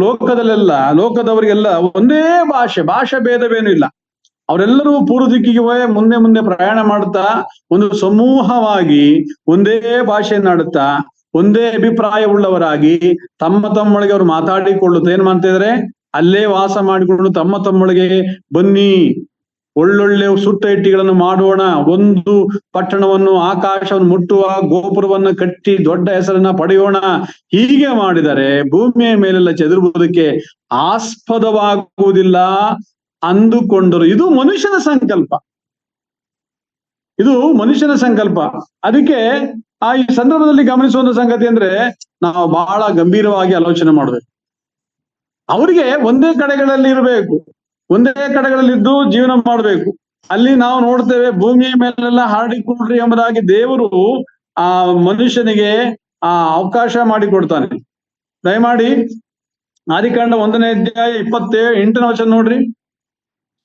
ಲೋಕದವರಿಗೆಲ್ಲ ಒಂದೇ ಭಾಷಾ ಭೇದವೇನು ಇಲ್ಲ. ಅವರೆಲ್ಲರೂ ಪೂರ್ವ ದಿಕ್ಕಿಗೆ ಮುಂದೆ ಮುಂದೆ ಪ್ರಯಾಣ ಮಾಡುತ್ತಾ ಒಂದು ಸಮೂಹವಾಗಿ ಒಂದೇ ಭಾಷೆಯನ್ನಾಡುತ್ತಾ ಒಂದೇ ಅಭಿಪ್ರಾಯವುಳ್ಳವರಾಗಿ ತಮ್ಮೊಳಗೆ ಅವರು ಮಾತಾಡಿಕೊಳ್ಳುತ್ತಾ ಏನ್ ಮಾಡ್ತಾ ಇದಾರೆ, ಅಲ್ಲೇ ವಾಸ ಮಾಡಿಕೊಂಡು ತಮ್ಮೊಳಗೆ ಬನ್ನಿ, ಒಳ್ಳೊಳ್ಳೆ ಸುಟ್ಟ ಇಟ್ಟಿಗಳನ್ನು ಮಾಡೋಣ, ಒಂದು ಪಟ್ಟಣವನ್ನು, ಆಕಾಶವನ್ನು ಮುಟ್ಟುವ ಗೋಪುರವನ್ನು ಕಟ್ಟಿ ದೊಡ್ಡ ಹೆಸರನ್ನ ಪಡೆಯೋಣ. ಹೀಗೆ ಮಾಡಿದರೆ ಭೂಮಿಯ ಮೇಲೆಲ್ಲ ಚದುರುವುದಕ್ಕೆ ಆಸ್ಪದವಾಗುವುದಿಲ್ಲ ಅಂದುಕೊಂಡರು. ಇದು ಮನುಷ್ಯನ ಸಂಕಲ್ಪ, ಇದು ಮನುಷ್ಯನ ಸಂಕಲ್ಪ. ಅದಕ್ಕೆ ಈ ಸಂದರ್ಭದಲ್ಲಿ ಗಮನಿಸುವಂತ ಸಂಗತಿ ಅಂದ್ರೆ, ನಾವು ಬಹಳ ಗಂಭೀರವಾಗಿ ಆಲೋಚನೆ ಮಾಡ್ಬೇಕು. ಅವರಿಗೆ ಒಂದೇ ಕಡೆಗಳಲ್ಲಿ ಇರಬೇಕು, ಒಂದೇ ಕಡೆಗಳಲ್ಲಿದ್ದು ಜೀವನ ಮಾಡ್ಬೇಕು. ಅಲ್ಲಿ ನಾವು ನೋಡ್ತೇವೆ, ಭೂಮಿಯ ಮೇಲೆಲ್ಲ ಹರಡಿಕೊಡ್ರಿ ಎಂಬುದಾಗಿ ದೇವರು ಆ ಮನುಷ್ಯನಿಗೆ ಅವಕಾಶ ಮಾಡಿಕೊಡ್ತಾನೆ. ದಯಮಾಡಿ ಆದಿಕಾಂಡ 1ನೇ ಅಧ್ಯಾಯ 28ನೇ ವಚನ ನೋಡ್ರಿ.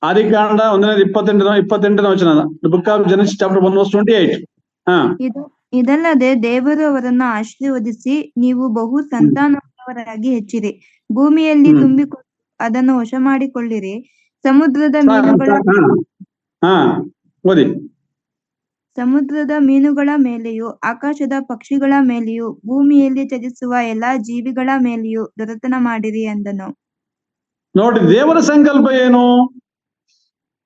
ಆದಿಕಾಂಡ 28ನೇ ವಚನ, ಬುಕ್ ಆಫ್ ಜೆನೆಸಿಸ್ ಚಾಪ್ಟರ್ 1:28. ಇದಲ್ಲದೆ ದೇವರು ಅವರನ್ನು ಆಶೀರ್ವದಿಸಿ, ನೀವು ಬಹು ಸಂತಾನವುಳ್ಳವರಾಗಿ ಹೆಚ್ಚಿರಿ, ಭೂಮಿಯಲ್ಲಿ ತುಂಬಿಕೊಂಡು ಅದನ್ನು ವಶ ಮಾಡಿಕೊಳ್ಳಿರಿ, ಸಮುದ್ರದ ಮೀನುಗಳ ಮೇಲೆಯೂ ಆಕಾಶದ ಪಕ್ಷಿಗಳ ಮೇಲೆಯೂ ಭೂಮಿಯಲ್ಲಿ ಚಲಿಸುವ ಎಲ್ಲಾ ಜೀವಿಗಳ ಮೇಲೆಯೂ ದೊರೆತನ ಮಾಡಿರಿ ಎಂದನು. ನೋಡಿ, ದೇವರ ಸಂಕಲ್ಪ ಏನು?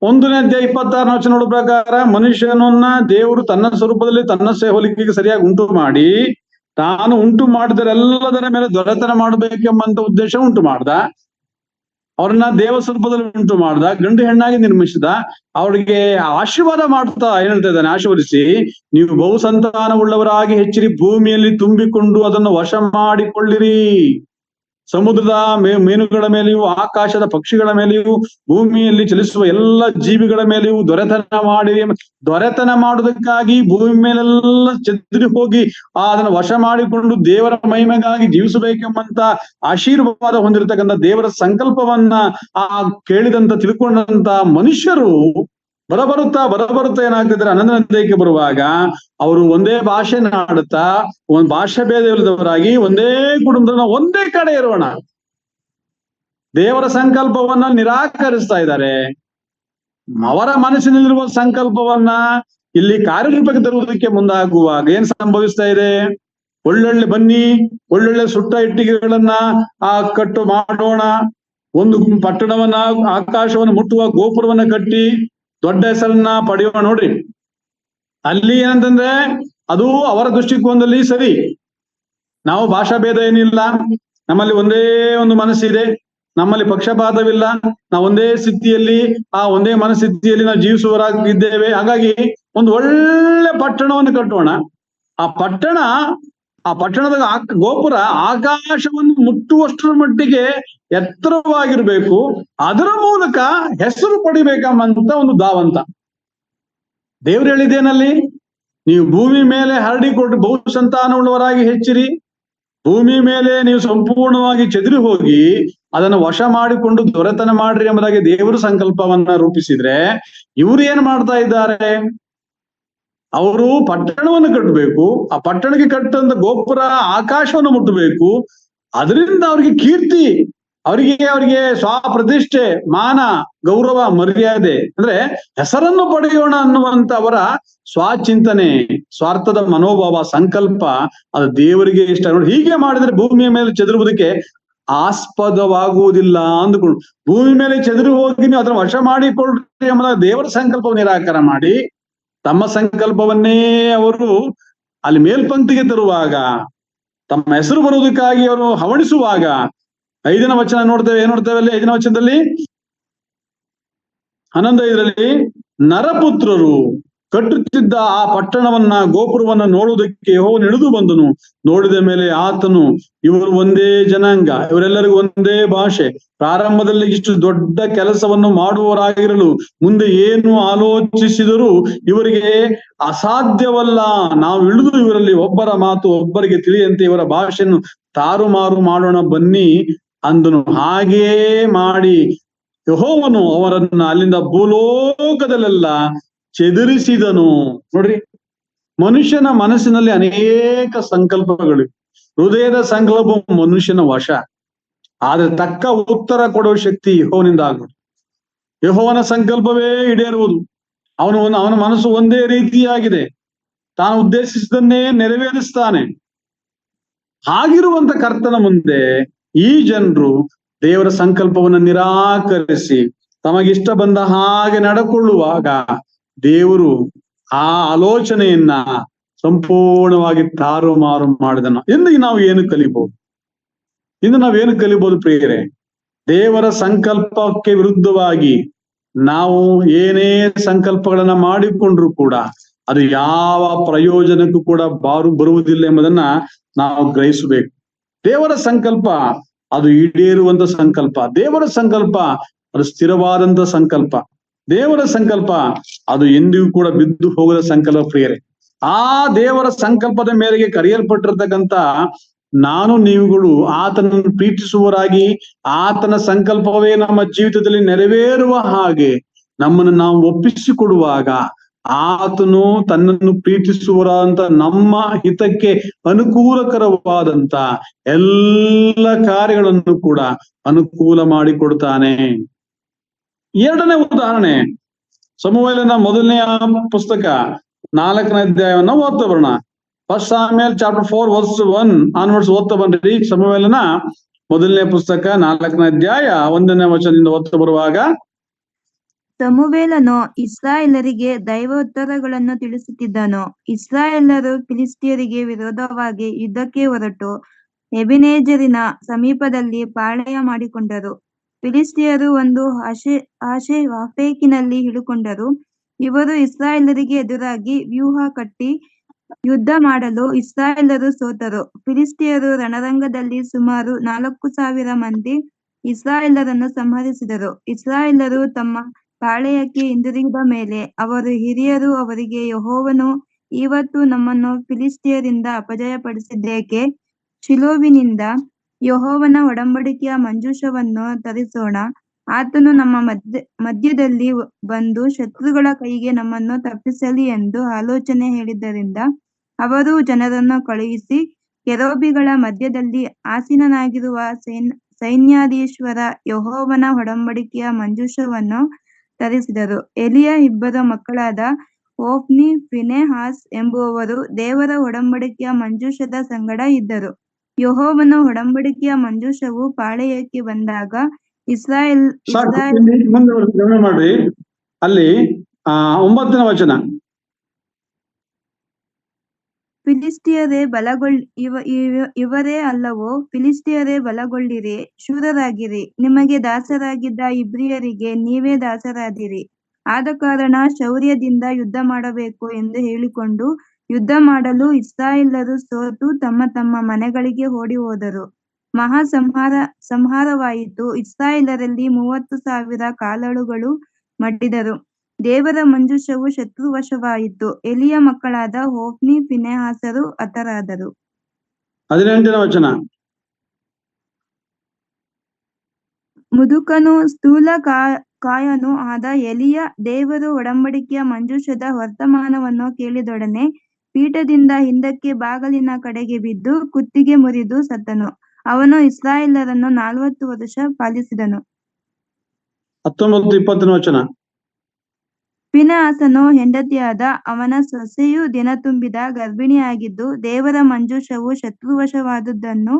1ನೇ ಅಧ್ಯಾಯ 26ನೇ ವಚನ ನೋಡುವ ಪ್ರಕಾರ, ಮನುಷ್ಯನನ್ನ ದೇವರು ತನ್ನ ಸ್ವರೂಪದಲ್ಲಿ ತನ್ನ ಹೋಲಿಕೆಗೆ ಸರಿಯಾಗಿ ಉಂಟು ಮಾಡಿ, ತಾನು ಉಂಟು ಮಾಡಿದರೆಲ್ಲದರ ಮೇಲೆ ದೊರೆತನ ಮಾಡಬೇಕೆಂಬಂತ ಉದ್ದೇಶ ಉಂಟು ಮಾಡ್ದ. ಅವ್ರನ್ನ ದೇವ ಸ್ವರೂಪದಲ್ಲಿ ಉಂಟು ಮಾಡ್ದ, ಗಂಡು ಹೆಣ್ಣಾಗಿ ನಿರ್ಮಿಸಿದ. ಅವ್ರಿಗೆ ಆಶೀರ್ವಾದ ಮಾಡ್ತಾ ಏನ್ ಹೇಳ್ತಾ ಇದ್ದಾನೆ, ಆಶೀರ್ವದಿಸಿ, ನೀವು ಬಹು ಸಂತಾನವುಳ್ಳವರಾಗಿ ಹೆಚ್ಚಿರಿ, ಭೂಮಿಯಲ್ಲಿ ತುಂಬಿಕೊಂಡು ಅದನ್ನು ವಶ ಮಾಡಿಕೊಳ್ಳಿರಿ, ಸಮುದ್ರದ ಮೀನುಗಳ ಮೇಲೆಯೂ ಆಕಾಶದ ಪಕ್ಷಿಗಳ ಮೇಲೆಯೂ ಭೂಮಿಯಲ್ಲಿ ಚಲಿಸುವ ಎಲ್ಲ ಜೀವಿಗಳ ಮೇಲೆಯೂ ದೊರೆತನ ಮಾಡಿರಿ. ದೊರೆತನ ಮಾಡುವುದಕ್ಕಾಗಿ ಭೂಮಿ ಮೇಲೆಲ್ಲ ಚದುರಿ ಹೋಗಿ ಅದನ್ನು ವಶ ಮಾಡಿಕೊಂಡು ದೇವರ ಮಹಿಮೆಗಾಗಿ ಜೀವಿಸಬೇಕೆಂಬಂತ ಆಶೀರ್ವಾದ ಹೊಂದಿರತಕ್ಕಂಥ ದೇವರ ಸಂಕಲ್ಪವನ್ನ ಕೇಳಿದಂತ ತಿಳ್ಕೊಂಡಂತ ಮನುಷ್ಯರು ಬರಬರುತ್ತಾ ಏನಾಗ್ತಿದ್ರೆ, 11ನೇ ಅಧ್ಯಾಯಕ್ಕೆ ಬರುವಾಗ ಅವರು ಒಂದೇ ಭಾಷೆನಾಡುತ್ತಾ, ಒಂದು ಭಾಷೆ ಭೇದವಿಲ್ಲದವರಾಗಿ ಒಂದೇ ಕುಟುಂಬದ ಒಂದೇ ಕಡೆ ಇರೋಣ, ದೇವರ ಸಂಕಲ್ಪವನ್ನ ನಿರಾಕರಿಸ್ತಾ ಇದ್ದಾರೆ. ಅವರ ಮನಸ್ಸಿನಲ್ಲಿರುವ ಸಂಕಲ್ಪವನ್ನ ಇಲ್ಲಿ ಕಾರ್ಯರೂಪಕ್ಕೆ ತರುವುದಕ್ಕೆ ಮುಂದಾಗುವಾಗ ಏನ್ ಸಂಭವಿಸ್ತಾ ಇದೆ? ಒಳ್ಳೊಳ್ಳೆ ಸುಟ್ಟ ಇಟ್ಟಿಗೆಗಳನ್ನ ಕಟ್ಟು ಮಾಡೋಣ, ಒಂದು ಪಟ್ಟಣವನ್ನ, ಆಕಾಶವನ್ನು ಮುಟ್ಟುವ ಗೋಪುರವನ್ನ ಕಟ್ಟಿ ದೊಡ್ಡ ಹೆಸರನ್ನ ಪಡೆಯೋಣ. ನೋಡ್ರಿ, ಅಲ್ಲಿ ಏನಂತಂದ್ರೆ, ಅದು ಅವರ ದೃಷ್ಟಿಕೋನದಲ್ಲಿ ಸರಿ. ನಾವು ಭಾಷಾ ಭೇದ ಏನಿಲ್ಲ, ನಮ್ಮಲ್ಲಿ ಒಂದೇ ಒಂದು ಮನಸ್ಸಿದೆ, ನಮ್ಮಲ್ಲಿ ಪಕ್ಷಪಾತವಿಲ್ಲ, ನಾವು ಒಂದೇ ಸ್ಥಿತಿಯಲ್ಲಿ ಒಂದೇ ಮನಸ್ಥಿತಿಯಲ್ಲಿ ನಾವು ಜೀವಿಸುವರಾಗಿದ್ದೇವೆ. ಹಾಗಾಗಿ ಒಂದು ಒಳ್ಳೆ ಪಟ್ಟಣವನ್ನು ಕಟ್ಟೋಣ. ಆ ಪಟ್ಟಣದ ಗೋಪುರ ಆಕಾಶವನ್ನು ಮುಟ್ಟುವಷ್ಟರ ಮಟ್ಟಿಗೆ ಎತ್ತರವಾಗಿರ್ಬೇಕು, ಅದರ ಮೂಲಕ ಹೆಸರು ಪಡಿಬೇಕಂಬಂತ ಒಂದು ಧಾವಂತ. ದೇವ್ರು ಹೇಳಿದ್ದೇನಲ್ಲಿ, ನೀವು ಭೂಮಿ ಮೇಲೆ ಹರಡಿಕೊಂಡು ಬಹು ಸಂತಾನವುಳ್ಳವರಾಗಿ ಹೆಚ್ಚಿರಿ, ಭೂಮಿ ಮೇಲೆ ನೀವು ಸಂಪೂರ್ಣವಾಗಿ ಚದುರಿ ಹೋಗಿ ಅದನ್ನು ವಶ ಮಾಡಿಕೊಂಡು ದೊರೆತನ ಮಾಡ್ರಿ ಎಂಬುದಾಗಿ ದೇವರು ಸಂಕಲ್ಪವನ್ನ ರೂಪಿಸಿದ್ರೆ, ಇವ್ರು ಏನ್ ಮಾಡ್ತಾ ಇದ್ದಾರೆ? ಅವರು ಪಟ್ಟಣವನ್ನು ಕಟ್ಟಬೇಕು, ಆ ಪಟ್ಟಣಕ್ಕೆ ಕಟ್ಟಂತ ಗೋಪುರ ಆಕಾಶವನ್ನು ಮುಟ್ಟಬೇಕು, ಅದರಿಂದ ಅವ್ರಿಗೆ ಕೀರ್ತಿ, ಅವರಿಗೆ ಸ್ವಪ್ರತಿಷ್ಠೆ, ಮಾನ, ಗೌರವ, ಮರ್ಯಾದೆ, ಅಂದ್ರೆ ಹೆಸರನ್ನು ಪಡೆಯೋಣ ಅನ್ನುವಂತ ಅವರ ಸ್ವಚಿಂತನೆ, ಸ್ವಾರ್ಥದ ಮನೋಭಾವ, ಸಂಕಲ್ಪ, ಅದು ದೇವರಿಗೆ ಇಷ್ಟ. ನೋಡಿ, ಹೀಗೆ ಮಾಡಿದ್ರೆ ಭೂಮಿಯ ಮೇಲೆ ಚದುರುವುದಕ್ಕೆ ಆಸ್ಪದವಾಗುವುದಿಲ್ಲ ಅಂದುಕೊಂಡು, ಭೂಮಿ ಮೇಲೆ ಚದುರಿ ಹೋಗಿ ನೀವು ಅದನ್ನ ವಶ ಮಾಡಿಕೊಳ್ಳ್ರಿ ಎಂಬುದಾಗಿ ದೇವರ ಸಂಕಲ್ಪವನ್ನು ನಿರಾಕಾರ ಮಾಡಿ ತಮ್ಮ ಸಂಕಲ್ಪವನ್ನೇ ಅವರು ಅಲ್ಲಿ ಮೇಲ್ಪಂಕ್ತಿಗೆ ತರುವಾಗ, ತಮ್ಮ ಹೆಸರು ಬರುವುದಕ್ಕಾಗಿ ಅವರು ಹವಣಿಸುವಾಗ 5ನೇ ವಚನ ನೋಡ್ತೇವೆ. ಏನ್ ನೋಡ್ತೇವೆ ಅಲ್ಲಿ 5ನೇ ವಚನದಲ್ಲಿ? 11:5 ನರಪುತ್ರರು ಕಟ್ಟುತ್ತಿದ್ದ ಆ ಪಟ್ಟಣವನ್ನ, ಗೋಪುರವನ್ನ ನೋಡುವುದಕ್ಕೆ ಯೆಹೋವನು ಇಳಿದು ಬಂದನು. ನೋಡಿದ ಮೇಲೆ ಆತನು, ಇವರು ಒಂದೇ ಜನಾಂಗ, ಇವರೆಲ್ಲರಿಗೂ ಒಂದೇ ಭಾಷೆ, ಪ್ರಾರಂಭದಲ್ಲಿ ಇಷ್ಟು ದೊಡ್ಡ ಕೆಲಸವನ್ನು ಮಾಡುವವರಾಗಿರಲು ಮುಂದೆ ಏನು ಆಲೋಚಿಸಿದರೂ ಇವರಿಗೆ ಅಸಾಧ್ಯವಲ್ಲ. ನಾವು ಇಳಿದು ಇವರಲ್ಲಿ ಒಬ್ಬರ ಮಾತು ಒಬ್ಬರಿಗೆ ತಿಳಿಯಂತೆ ಇವರ ಭಾಷೆಯನ್ನು ತಾರುಮಾರು ಮಾಡೋಣ ಬನ್ನಿ ಅಂದನು. ಹಾಗೇ ಮಾಡಿ ಯೆಹೋವನು ಅವರನ್ನ ಅಲ್ಲಿಂದ ಭೂಲೋಕದಲ್ಲೆಲ್ಲ ಚೆದರಿಸಿದನು. ನೋಡ್ರಿ, ಮನುಷ್ಯನ ಮನಸ್ಸಿನಲ್ಲಿ ಅನೇಕ ಸಂಕಲ್ಪಗಳು, ಹೃದಯದ ಸಂಕಲ್ಪ ಮನುಷ್ಯನ ವಶ, ಆದ್ರೆ ತಕ್ಕ ಉತ್ತರ ಕೊಡುವ ಶಕ್ತಿ ಯೆಹೋವನಿಂದ ಆಗುವುದು. ಯೆಹೋವನ ಸಂಕಲ್ಪವೇ ಈಡೇರುವುದು. ಅವನ ಮನಸ್ಸು ಒಂದೇ ರೀತಿಯಾಗಿದೆ, ತಾನು ಉದ್ದೇಶಿಸಿದನ್ನೇ ನೆರವೇರಿಸ್ತಾನೆ. ಹಾಗಿರುವಂತ ಕರ್ತನ ಮುಂದೆ ಈ ಜನರು ದೇವರ ಸಂಕಲ್ಪವನ್ನು ನಿರಾಕರಿಸಿ ತಮಗಿಷ್ಟ ಬಂದ ಹಾಗೆ ನಡ್ಕೊಳ್ಳುವಾಗ ದೇವರು ಆ ಆಲೋಚನೆಯನ್ನ ಸಂಪೂರ್ಣವಾಗಿ ತಾರುಮಾರು ಮಾಡಿದನು. ಇಂದು ನಾವು ಏನು ಕಲಿಬಹುದು? ಇಂದು ನಾವೇನು ಕಲಿಬಹುದು ಪ್ರಿಯರೇ? ದೇವರ ಸಂಕಲ್ಪಕ್ಕೆ ವಿರುದ್ಧವಾಗಿ ನಾವು ಏನೇ ಸಂಕಲ್ಪಗಳನ್ನ ಮಾಡಿಕೊಂಡ್ರು ಕೂಡ ಅದು ಯಾವ ಪ್ರಯೋಜನಕ್ಕೂ ಕೂಡ ಬರುವುದಿಲ್ಲ ಎಂಬುದನ್ನ ನಾವು ಗ್ರಹಿಸಬೇಕು. ದೇವರ ಸಂಕಲ್ಪ ಅದು ಈಡೇರುವಂತ ಸಂಕಲ್ಪ. ದೇವರ ಸಂಕಲ್ಪ ಅದು ಸ್ಥಿರವಾದಂತ ಸಂಕಲ್ಪ. ದೇವರ ಸಂಕಲ್ಪ ಅದು ಎಂದಿಗೂ ಕೂಡ ಬಿದ್ದು ಹೋಗದ ಸಂಕಲ್ಪ ಪ್ರಿಯರೇ. ಆ ದೇವರ ಸಂಕಲ್ಪದ ಮೇರೆಗೆ ಕರೆಯಲ್ಪಟ್ಟಿರ್ತಕ್ಕಂಥ ನಾನು ನೀವುಗಳು ಆತನನ್ನು ಪ್ರೀತಿಸುವವರಾಗಿ ಆತನ ಸಂಕಲ್ಪವೇ ನಮ್ಮ ಜೀವಿತದಲ್ಲಿ ನೆರವೇರುವ ಹಾಗೆ ನಮ್ಮನ್ನು ನಾವು ಒಪ್ಪಿಸಿಕೊಡುವಾಗ ಆತನು ತನ್ನನ್ನು ಪ್ರೀತಿಸುವರಂತ ನಮ್ಮ ಹಿತಕ್ಕೆ ಅನುಕೂಲಕರವಾದಂತ ಎಲ್ಲ ಕಾರ್ಯಗಳನ್ನು ಕೂಡ ಅನುಕೂಲ ಮಾಡಿಕೊಡ್ತಾನೆ. 2ನೇ ಉದಾಹರಣೆ, ಸಮುವೇಲನ 1ನೇ ಪುಸ್ತಕ 4ನೇ ಅಧ್ಯಾಯವನ್ನ ಓದ್ತಾ ಬರೋಣ. 1 Samuel chapter 4 verse 1 onwards ಓದ್ತಾ ಬನ್ರಿ. ಸಮುವೇಲನ 1ನೇ ಪುಸ್ತಕ 4ನೇ ಅಧ್ಯಾಯ 1ನೇ ವಚನದಿಂದ ಓದ್ತಾ ಬರುವಾಗ, ಸಮುವೇಲನು ಇಸ್ರಾಯೇಲರಿಗೆ ದೈವೋತ್ತರಗಳನ್ನು ತಿಳಿಸುತ್ತಿದ್ದನು. ಇಸ್ರಾಯೇಲರು ಫಿಲಿಷ್ಟಿಯರಿಗೆ ವಿರೋಧವಾಗಿ ಯುದ್ಧಕ್ಕೆ ಹೊರಟು ಎಬೆನೆಜರಿನ ಸಮೀಪದಲ್ಲಿ ಪಾಳೆಯ ಮಾಡಿಕೊಂಡರು. ಫಿಲಿಷ್ಟಿಯರು ಒಂದು ಆಫೇಕಿನಲ್ಲಿ ಇಳುಕೊಂಡರು. ಇವರು ಇಸ್ರಾಯೇಲರಿಗೆ ಎದುರಾಗಿ ವ್ಯೂಹ ಕಟ್ಟಿ ಯುದ್ಧ ಮಾಡಲು ಇಸ್ರಾಯೇಲರು ಸೋತರು. ಫಿಲಿಷ್ಟಿಯರು ರಣರಂಗದಲ್ಲಿ ಸುಮಾರು 4,000 ಮಂದಿ ಇಸ್ರಾಯೇಲರನ್ನು ಸಂಹರಿಸಿದರು. ಇಸ್ರಾಯೇಲರು ತಮ್ಮ ಪಾಳೆಯಕ್ಕೆ ಹಿಂದಿರುಗಿದ ಮೇಲೆ ಅವರು ಹಿರಿಯರು ಅವರಿಗೆ, ಯೆಹೋವನು ಇವತ್ತು ನಮ್ಮನ್ನು ಫಿಲಿಷ್ಟಿಯರಿಂದ ಅಪಜಯಪಡಿಸಿದ್ದೇಕೆ? ಶಿಲೋವಿನಿಂದ ಯೆಹೋವನ ಒಡಂಬಡಿಕೆಯ ಮಂಜೂಷವನ್ನು ತರಿಸೋಣ. ಆತನು ನಮ್ಮ ಮಧ್ಯದಲ್ಲಿ ಬಂದು ಶತ್ರುಗಳ ಕೈಗೆ ನಮ್ಮನ್ನು ತಪ್ಪಿಸಲಿ ಎಂದು ಆಲೋಚನೆ ಹೇಳಿದ್ದರಿಂದ ಅವರು ಜನರನ್ನು ಕಳುಹಿಸಿ ಕೆರೂಬಿಗಳ ಮಧ್ಯದಲ್ಲಿ ಆಸೀನನಾಗಿರುವ ಸೈನ್ಯಾಧೀಶ್ವರ ಯೆಹೋವನ ಒಡಂಬಡಿಕೆಯ ಮಂಜೂಷವನ್ನು ತರಿಸಿದರು. ಎಲಿಯ ಇಬ್ಬರು ಮಕ್ಕಳಾದ ಹೊಫ್ನಿ, ಫೀನೆಹಾಸ್ ಎಂಬುವವರು ದೇವರ ಒಡಂಬಡಿಕೆಯ ಮಂಜೂಷದ ಸಂಗಡ ಇದ್ದರು. ಯೆಹೋವನ ಒಡಂಬಡಿಕೆಯ ಮಂಜೂಷವು ಪಾಳೆಯಕ್ಕೆ ಬಂದಾಗ ಮಾಡ್ರಿ ಅಲ್ಲಿ 9ನೇ ವಚನ, ಫಿಲಿಷ್ಟಿಯರೇ ಇವರೇ ಅಲ್ಲವೋ? ಫಿಲಿಷ್ಟಿಯರೇ ಬಲಗೊಳ್ಳಿರಿ, ಶೂರರಾಗಿರಿ. ನಿಮಗೆ ದಾಸರಾಗಿದ್ದ ಇಬ್ರಿಯರಿಗೆ ನೀವೇ ದಾಸರಾದಿರಿ. ಆದ ಕಾರಣ ಶೌರ್ಯದಿಂದ ಯುದ್ಧ ಮಾಡಬೇಕು ಎಂದು ಹೇಳಿಕೊಂಡು ಯುದ್ಧ ಮಾಡಲು ಇಸ್ರಾಯೇಲರು ಸೋತು ತಮ್ಮ ತಮ್ಮ ಮನೆಗಳಿಗೆ ಓಡಿ ಹೋದರು. ಮಹಾ ಸಂಹಾರವಾಯಿತು. ಇಸ್ರಾಯೇಲರಲ್ಲಿ 30,000 ಕಾಲಾಳುಗಳು ಮಡಿದರು. ದೇವರ ಮಂಜೂಷವು ಶತ್ರುವಶವಾಯಿತು. ಎಲಿಯ ಮಕ್ಕಳಾದ ಹೊಫ್ನಿ, ಫೀನೆಹಾಸರು ಹತರಾದರು. 18ನೇ ವಚನ, ಮುದುಕನು ಸ್ಥೂಲ ಕಾಯನೂ ಆದ ಎಲಿಯ ದೇವರ ಒಡಂಬಡಿಕೆಯ ಮಂಜೂಷದ ವರ್ತಮಾನವನ್ನು ಕೇಳಿದೊಡನೆ ಪೀಠದಿಂದ ಹಿಂದಕ್ಕೆ ಬಾಗಿಲಿನ ಕಡೆಗೆ ಬಿದ್ದು ಕುತ್ತಿಗೆ ಮುರಿದು ಸತ್ತನು. ಅವನು ಇಸ್ರಾಯೇಲರನ್ನು 40 ವರ್ಷ ಪಾಲಿಸಿದನು. 19-20ನೇ ವಚನ, ಫೀನೆಹಾಸನ ಹೆಂಡತಿಯಾದ ಅವನ ಸೊಸೆಯು ದಿನ ತುಂಬಿದ ಗರ್ಭಿಣಿಯಾಗಿದ್ದು ದೇವರ ಮಂಜೂಷವು ಶತ್ರುವಶವಾದುದನ್ನು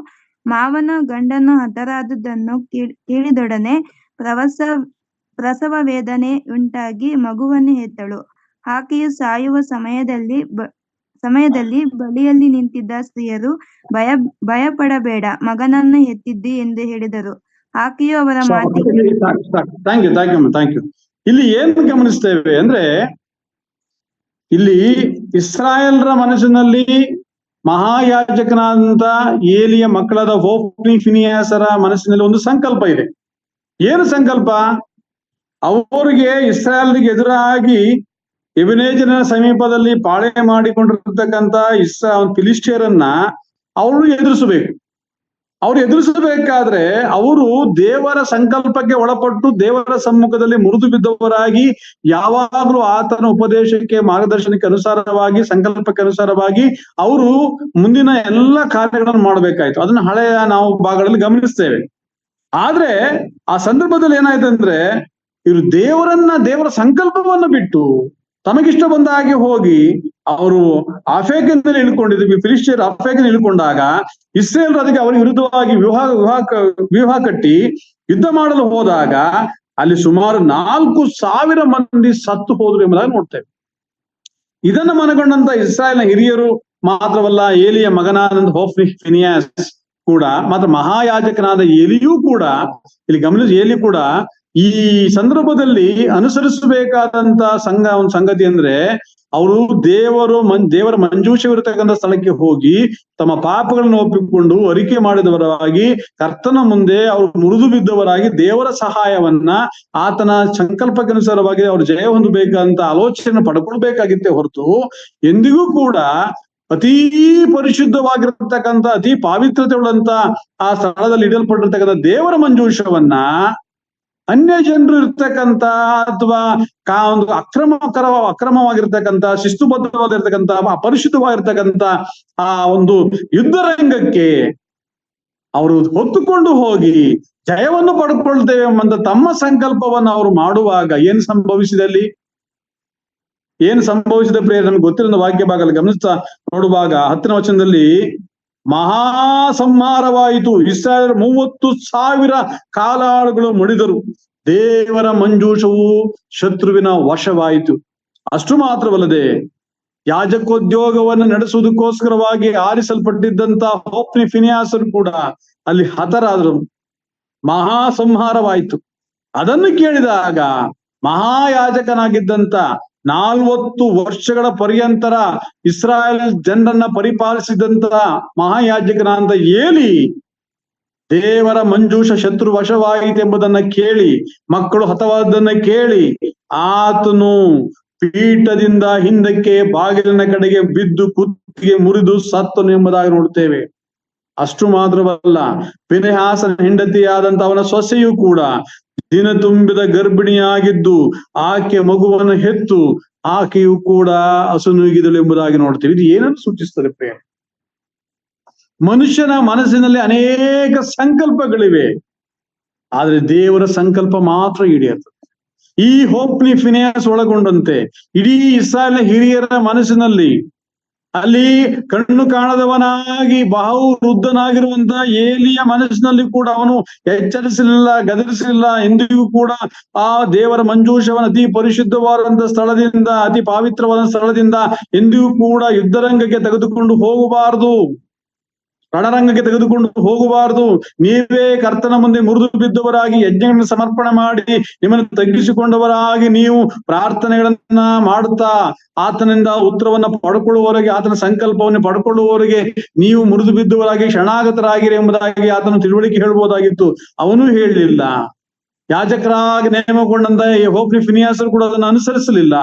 ಮಾವನ ಗಂಡನು ಹತರಾದುದನ್ನು ಕೇಳಿದೊಡನೆ ಪ್ರಸವ ವೇದನೆ ಉಂಟಾಗಿ ಮಗುವನ್ನು ಹೆತ್ತಳು. ಆಕೆಯು ಸಾಯುವ ಸಮಯದಲ್ಲಿ ಬಳಿಯಲ್ಲಿ ನಿಂತಿದ್ದ ಸ್ತ್ರೀಯರು ಭಯಪಡಬೇಡ, ಮಗನನ್ನು ಹೆತ್ತಿದ್ದಿ ಎಂದು ಹೇಳಿದರು. ಆಕೆಯು ಅವರ ಮಾತಿಗೆ ಥ್ಯಾಂಕ್ ಯು. ಇಲ್ಲಿ ಏನ್ ಗಮನಿಸ್ತೇವೆ ಅಂದ್ರೆ, ಇಲ್ಲಿ ಇಸ್ರಾಯೇಲ್ರ ಮನಸ್ಸಿನಲ್ಲಿ ಮಹಾಯಾಜಕನಾದಂತ ಏಲಿಯ ಮಕ್ಕಳಾದ ಹೋಫ್ನಿ ಫಿನಿಯಾಸರ ಮನಸ್ಸಿನಲ್ಲಿ ಒಂದು ಸಂಕಲ್ಪ ಇದೆ. ಏನು ಸಂಕಲ್ಪ? ಅವರಿಗೆ ಇಸ್ರಾಯೇಲ್ಗೆ ಎದುರಾಗಿ ಎಬೆನೆಜರಿನ ಸಮೀಪದಲ್ಲಿ ಪಾಳೆ ಮಾಡಿಕೊಂಡಿರ್ತಕ್ಕಂಥ ಫಿಲಿಸ್ಟಿಯರನ್ನ ಅವರು ಎದುರಿಸಬೇಕು. ಅವ್ರು ಎದುರಿಸಬೇಕಾದ್ರೆ ಅವರು ದೇವರ ಸಂಕಲ್ಪಕ್ಕೆ ಒಳಪಟ್ಟು ದೇವರ ಸಮ್ಮುಖದಲ್ಲಿ ಮುರಿದು ಬಿದ್ದವರಾಗಿ ಯಾವಾಗಲೂ ಆತನ ಉಪದೇಶಕ್ಕೆ ಮಾರ್ಗದರ್ಶನಕ್ಕೆ ಅನುಸಾರವಾಗಿ ಸಂಕಲ್ಪಕ್ಕೆ ಅನುಸಾರವಾಗಿ ಅವರು ಮುಂದಿನ ಎಲ್ಲ ಕಾರ್ಯಗಳನ್ನು ಮಾಡಬೇಕಾಯ್ತು. ಅದನ್ನ ಹಳೆಯ ನಾವು ಭಾಗಗಳಲ್ಲಿ ಗಮನಿಸ್ತೇವೆ. ಆದ್ರೆ ಆ ಸಂದರ್ಭದಲ್ಲಿ ಏನಾಯ್ತು ಅಂದ್ರೆ, ಇವರು ದೇವರ ಸಂಕಲ್ಪವನ್ನ ಬಿಟ್ಟು ತಮಗಿಷ್ಟ ಬಂದ ಹಾಗೆ ಹೋಗಿ ಅವರು ಅಫೇಕಿನಲ್ಲಿ ಇಳ್ಕೊಂಡಿದ್ವಿ. ಫಿಲಿಸ್ಟಿಯರ್ ಅಫೇಕಿನಲ್ಲಿ ಇಳ್ಕೊಂಡಾಗ ಇಸ್ರೇಲ್ ಅದಕ್ಕೆ ಅವರಿಗೆ ವಿರುದ್ಧವಾಗಿ ವ್ಯೂಹ ಕಟ್ಟಿ ಯುದ್ಧ ಮಾಡಲು ಹೋದಾಗ ಅಲ್ಲಿ ಸುಮಾರು 4,000 ಮಂದಿ ಸತ್ತು ಹೋದ್ರು ಎಂಬುದಾಗಿ ನೋಡ್ತೇವೆ. ಇದನ್ನ ಮನಗೊಂಡಂತ ಇಸ್ರಾಯೇಲ್ನ ಹಿರಿಯರು ಮಾತ್ರವಲ್ಲ, ಏಲಿಯ ಮಗನಾದಂತ ಹೋಫ್ನಿ ಫಿನಿಯಾಸ್ ಕೂಡ ಮಾತ್ರ ಮಹಾಯಾಜಕನಾದ ಏಲಿಯೂ ಕೂಡ ಇಲ್ಲಿ ಗಮನಿಸಿ, ಏಲಿ ಕೂಡ ಈ ಸಂದರ್ಭದಲ್ಲಿ ಅನುಸರಿಸಬೇಕಾದಂತ ಒಂದು ಸಂಗತಿ ಅಂದ್ರೆ, ಅವರು ದೇವರ ಮಂಜೂಷವಿರತಕ್ಕಂಥ ಸ್ಥಳಕ್ಕೆ ಹೋಗಿ ತಮ್ಮ ಪಾಪಗಳನ್ನು ಒಪ್ಪಿಕೊಂಡು ಅರಿಕೆ ಮಾಡಿದವರಾಗಿ ಕರ್ತನ ಮುಂದೆ ಅವರು ಮುರಿದು ಬಿದ್ದವರಾಗಿ ದೇವರ ಸಹಾಯವನ್ನ ಆತನ ಸಂಕಲ್ಪಕ್ಕನುಸಾರವಾಗಿ ಅವರು ಜಯ ಹೊಂದಬೇಕಂತ ಆಲೋಚನೆ ಪಡ್ಕೊಳ್ಬೇಕಾಗಿತ್ತೇ ಹೊರತು ಎಂದಿಗೂ ಕೂಡ ಅತೀ ಪರಿಶುದ್ಧವಾಗಿರ್ತಕ್ಕಂಥ ಅತಿ ಪಾವಿತ್ರತೆ ಉಳ್ಳಂತ ಆ ಸ್ಥಳದಲ್ಲಿ ಇಡಲ್ಪಟ್ಟಿರ್ತಕ್ಕಂಥ ದೇವರ ಮಂಜೂಷವನ್ನ ಅನ್ಯ ಜನರು ಇರ್ತಕ್ಕಂಥ ಅಥವಾ ಒಂದು ಅಕ್ರಮವಾಗಿರ್ತಕ್ಕಂಥ ಶಿಸ್ತುಬದ್ಧವಾಗಿರ್ತಕ್ಕಂಥ ಅಪರಿಶುದ್ಧವಾಗಿರ್ತಕ್ಕಂಥ ಆ ಒಂದು ಯುದ್ಧ ರಂಗಕ್ಕೆ ಅವರು ಹೊತ್ತುಕೊಂಡು ಹೋಗಿ ಜಯವನ್ನು ಪಡ್ಕೊಳ್ತೇವೆ ಎಂಬಂತ ತಮ್ಮ ಸಂಕಲ್ಪವನ್ನು ಅವರು ಮಾಡುವಾಗ ಏನ್ ಸಂಭವಿಸಿದಲ್ಲಿ ಪ್ರಿಯ ನಮ್ಗೆ ಗೊತ್ತಿರೋ ವಾಕ್ಯ ಭಾಗದಲ್ಲಿ ಗಮನಿಸ್ತಾ ನೋಡುವಾಗ 10ನೇ ವಚನದಲ್ಲಿ ಮಹಾ ಸಂಹಾರವಾಯಿತು, ಇಸ್ರಾಯೇಲ್ 30,000 ಕಾಲಾಳುಗಳು ಮಡಿದರು, ದೇವರ ಮಂಜೂಷವು ಶತ್ರುವಿನ ವಶವಾಯಿತು. ಅಷ್ಟು ಮಾತ್ರವಲ್ಲದೆ ಯಾಜಕೋದ್ಯೋಗವನ್ನು ನಡೆಸುವುದಕ್ಕೋಸ್ಕರವಾಗಿ ಆರಿಸಲ್ಪಟ್ಟಿದ್ದಂತ ಹೋಫ್ನಿ ಫಿನಿಯಾಸರು ಕೂಡ ಅಲ್ಲಿ ಹತರಾದರು. ಮಹಾ ಸಂಹಾರವಾಯಿತು. ಅದನ್ನು ಕೇಳಿದಾಗ ಮಹಾಯಾಜಕನಾಗಿದ್ದಂತ 40 ವರ್ಷಗಳ ಪರ್ಯಂತರ ಇಸ್ರಾಯೇಲ್ ಜನರನ್ನ ಪರಿಪಾಲಿಸಿದಂತ ಮಹಾಯಾಜಕನಾದ ಏಲಿ ದೇವರ ಮಂಜೂಷ ಶತ್ರು ವಶವಾಯಿತೆಂಬುದನ್ನ ಕೇಳಿ, ಮಕ್ಕಳು ಹತವಾದನ್ನ ಕೇಳಿ, ಆತನು ಪೀಠದಿಂದ ಹಿಂದಕ್ಕೆ ಬಾಗಿಲಿನ ಕಡೆಗೆ ಬಿದ್ದು ಕುತ್ತಿಗೆ ಮುರಿದು ಸತ್ತನು ಎಂಬುದಾಗಿ ನೋಡ್ತೇವೆ. ಅಷ್ಟು ಮಾತ್ರವಲ್ಲ, ಫಿನೆಹಾಸನ ಹೆಂಡತಿಯಾದಂತ ಅವನ ಸೊಸೆಯೂ ಕೂಡ ದಿನ ತುಂಬಿದ ಗರ್ಭಿಣಿಯಾಗಿದ್ದು ಆಕೆ ಮಗುವನ್ನು ಹೆತ್ತು ಆಕೆಯು ಕೂಡ ಅಸುನೀಗಿದಳು ಎಂಬುದಾಗಿ ನೋಡ್ತೇವೆ. ಇದು ಏನನ್ನು ಸೂಚಿಸ್ತದೆ ಪ್ರೇಮ? ಮನುಷ್ಯನ ಮನಸ್ಸಿನಲ್ಲಿ ಅನೇಕ ಸಂಕಲ್ಪಗಳಿವೆ, ಆದ್ರೆ ದೇವರ ಸಂಕಲ್ಪ ಮಾತ್ರ ಈಡೇರ್ತದೆ. ಈ ಹೋಫ್ನಿ ಫಿನಿಯಾಸ್ ಒಳಗೊಂಡಂತೆ ಇಡೀ ಇಸ್ರಾಯೇಲ್ ಹಿರಿಯರ ಮನಸ್ಸಿನಲ್ಲಿ ಅಲ್ಲಿ ಕಣ್ಣು ಕಾಣದವನಾಗಿ ಬಹು ವೃದ್ಧನಾಗಿರುವಂತ ಏಲಿಯ ಮನಸ್ಸಿನಲ್ಲಿ ಕೂಡ ಅವನು ಎಚ್ಚರಿಸಲಿಲ್ಲ, ಗದರಿಸಲಿಲ್ಲ. ಎಂದಿಗೂ ಕೂಡ ಆ ದೇವರ ಮಂಜೂಷವನ್ನು ಅತಿ ಪರಿಶುದ್ಧವಾದಂತ ಸ್ಥಳದಿಂದ, ಅತಿ ಪಾವಿತ್ರವಾದ ಸ್ಥಳದಿಂದ ಎಂದಿಗೂ ಕೂಡ ಯುದ್ಧರಂಗಕ್ಕೆ ತೆಗೆದುಕೊಂಡು ಹೋಗಬಾರದು, ರಣರಂಗಕ್ಕೆ ತೆಗೆದುಕೊಂಡು ಹೋಗಬಾರದು. ನೀವೇ ಕರ್ತನ ಮುಂದೆ ಮುರಿದು ಬಿದ್ದವರಾಗಿ ಯಜ್ಞಗಳನ್ನು ಸಮರ್ಪಣೆ ಮಾಡಿ ನಿಮ್ಮನ್ನು ತಗ್ಗಿಸಿಕೊಂಡವರಾಗಿ ನೀವು ಪ್ರಾರ್ಥನೆಗಳನ್ನ ಮಾಡುತ್ತಾ ಆತನಿಂದ ಉತ್ತರವನ್ನ ಪಡ್ಕೊಳ್ಳುವವರೆಗೆ, ಆತನ ಸಂಕಲ್ಪವನ್ನು ಪಡ್ಕೊಳ್ಳುವವರೆಗೆ ನೀವು ಮುರಿದು ಬಿದ್ದವರಾಗಿ ಶರಣಾಗತರಾಗಿರಿ ಎಂಬುದಾಗಿ ಆತನ ತಿಳುವಳಿಕೆ ಹೇಳ್ಬೋದಾಗಿತ್ತು. ಅವನು ಹೇಳಲಿಲ್ಲ. ಯಾಜಕರಾಗಿ ನೇಮಕೊಂಡಂತ ಹೋಫ್ನಿ ಫಿನಿಯಾಸರು ಕೂಡ ಅದನ್ನು ಅನುಸರಿಸಲಿಲ್ಲ.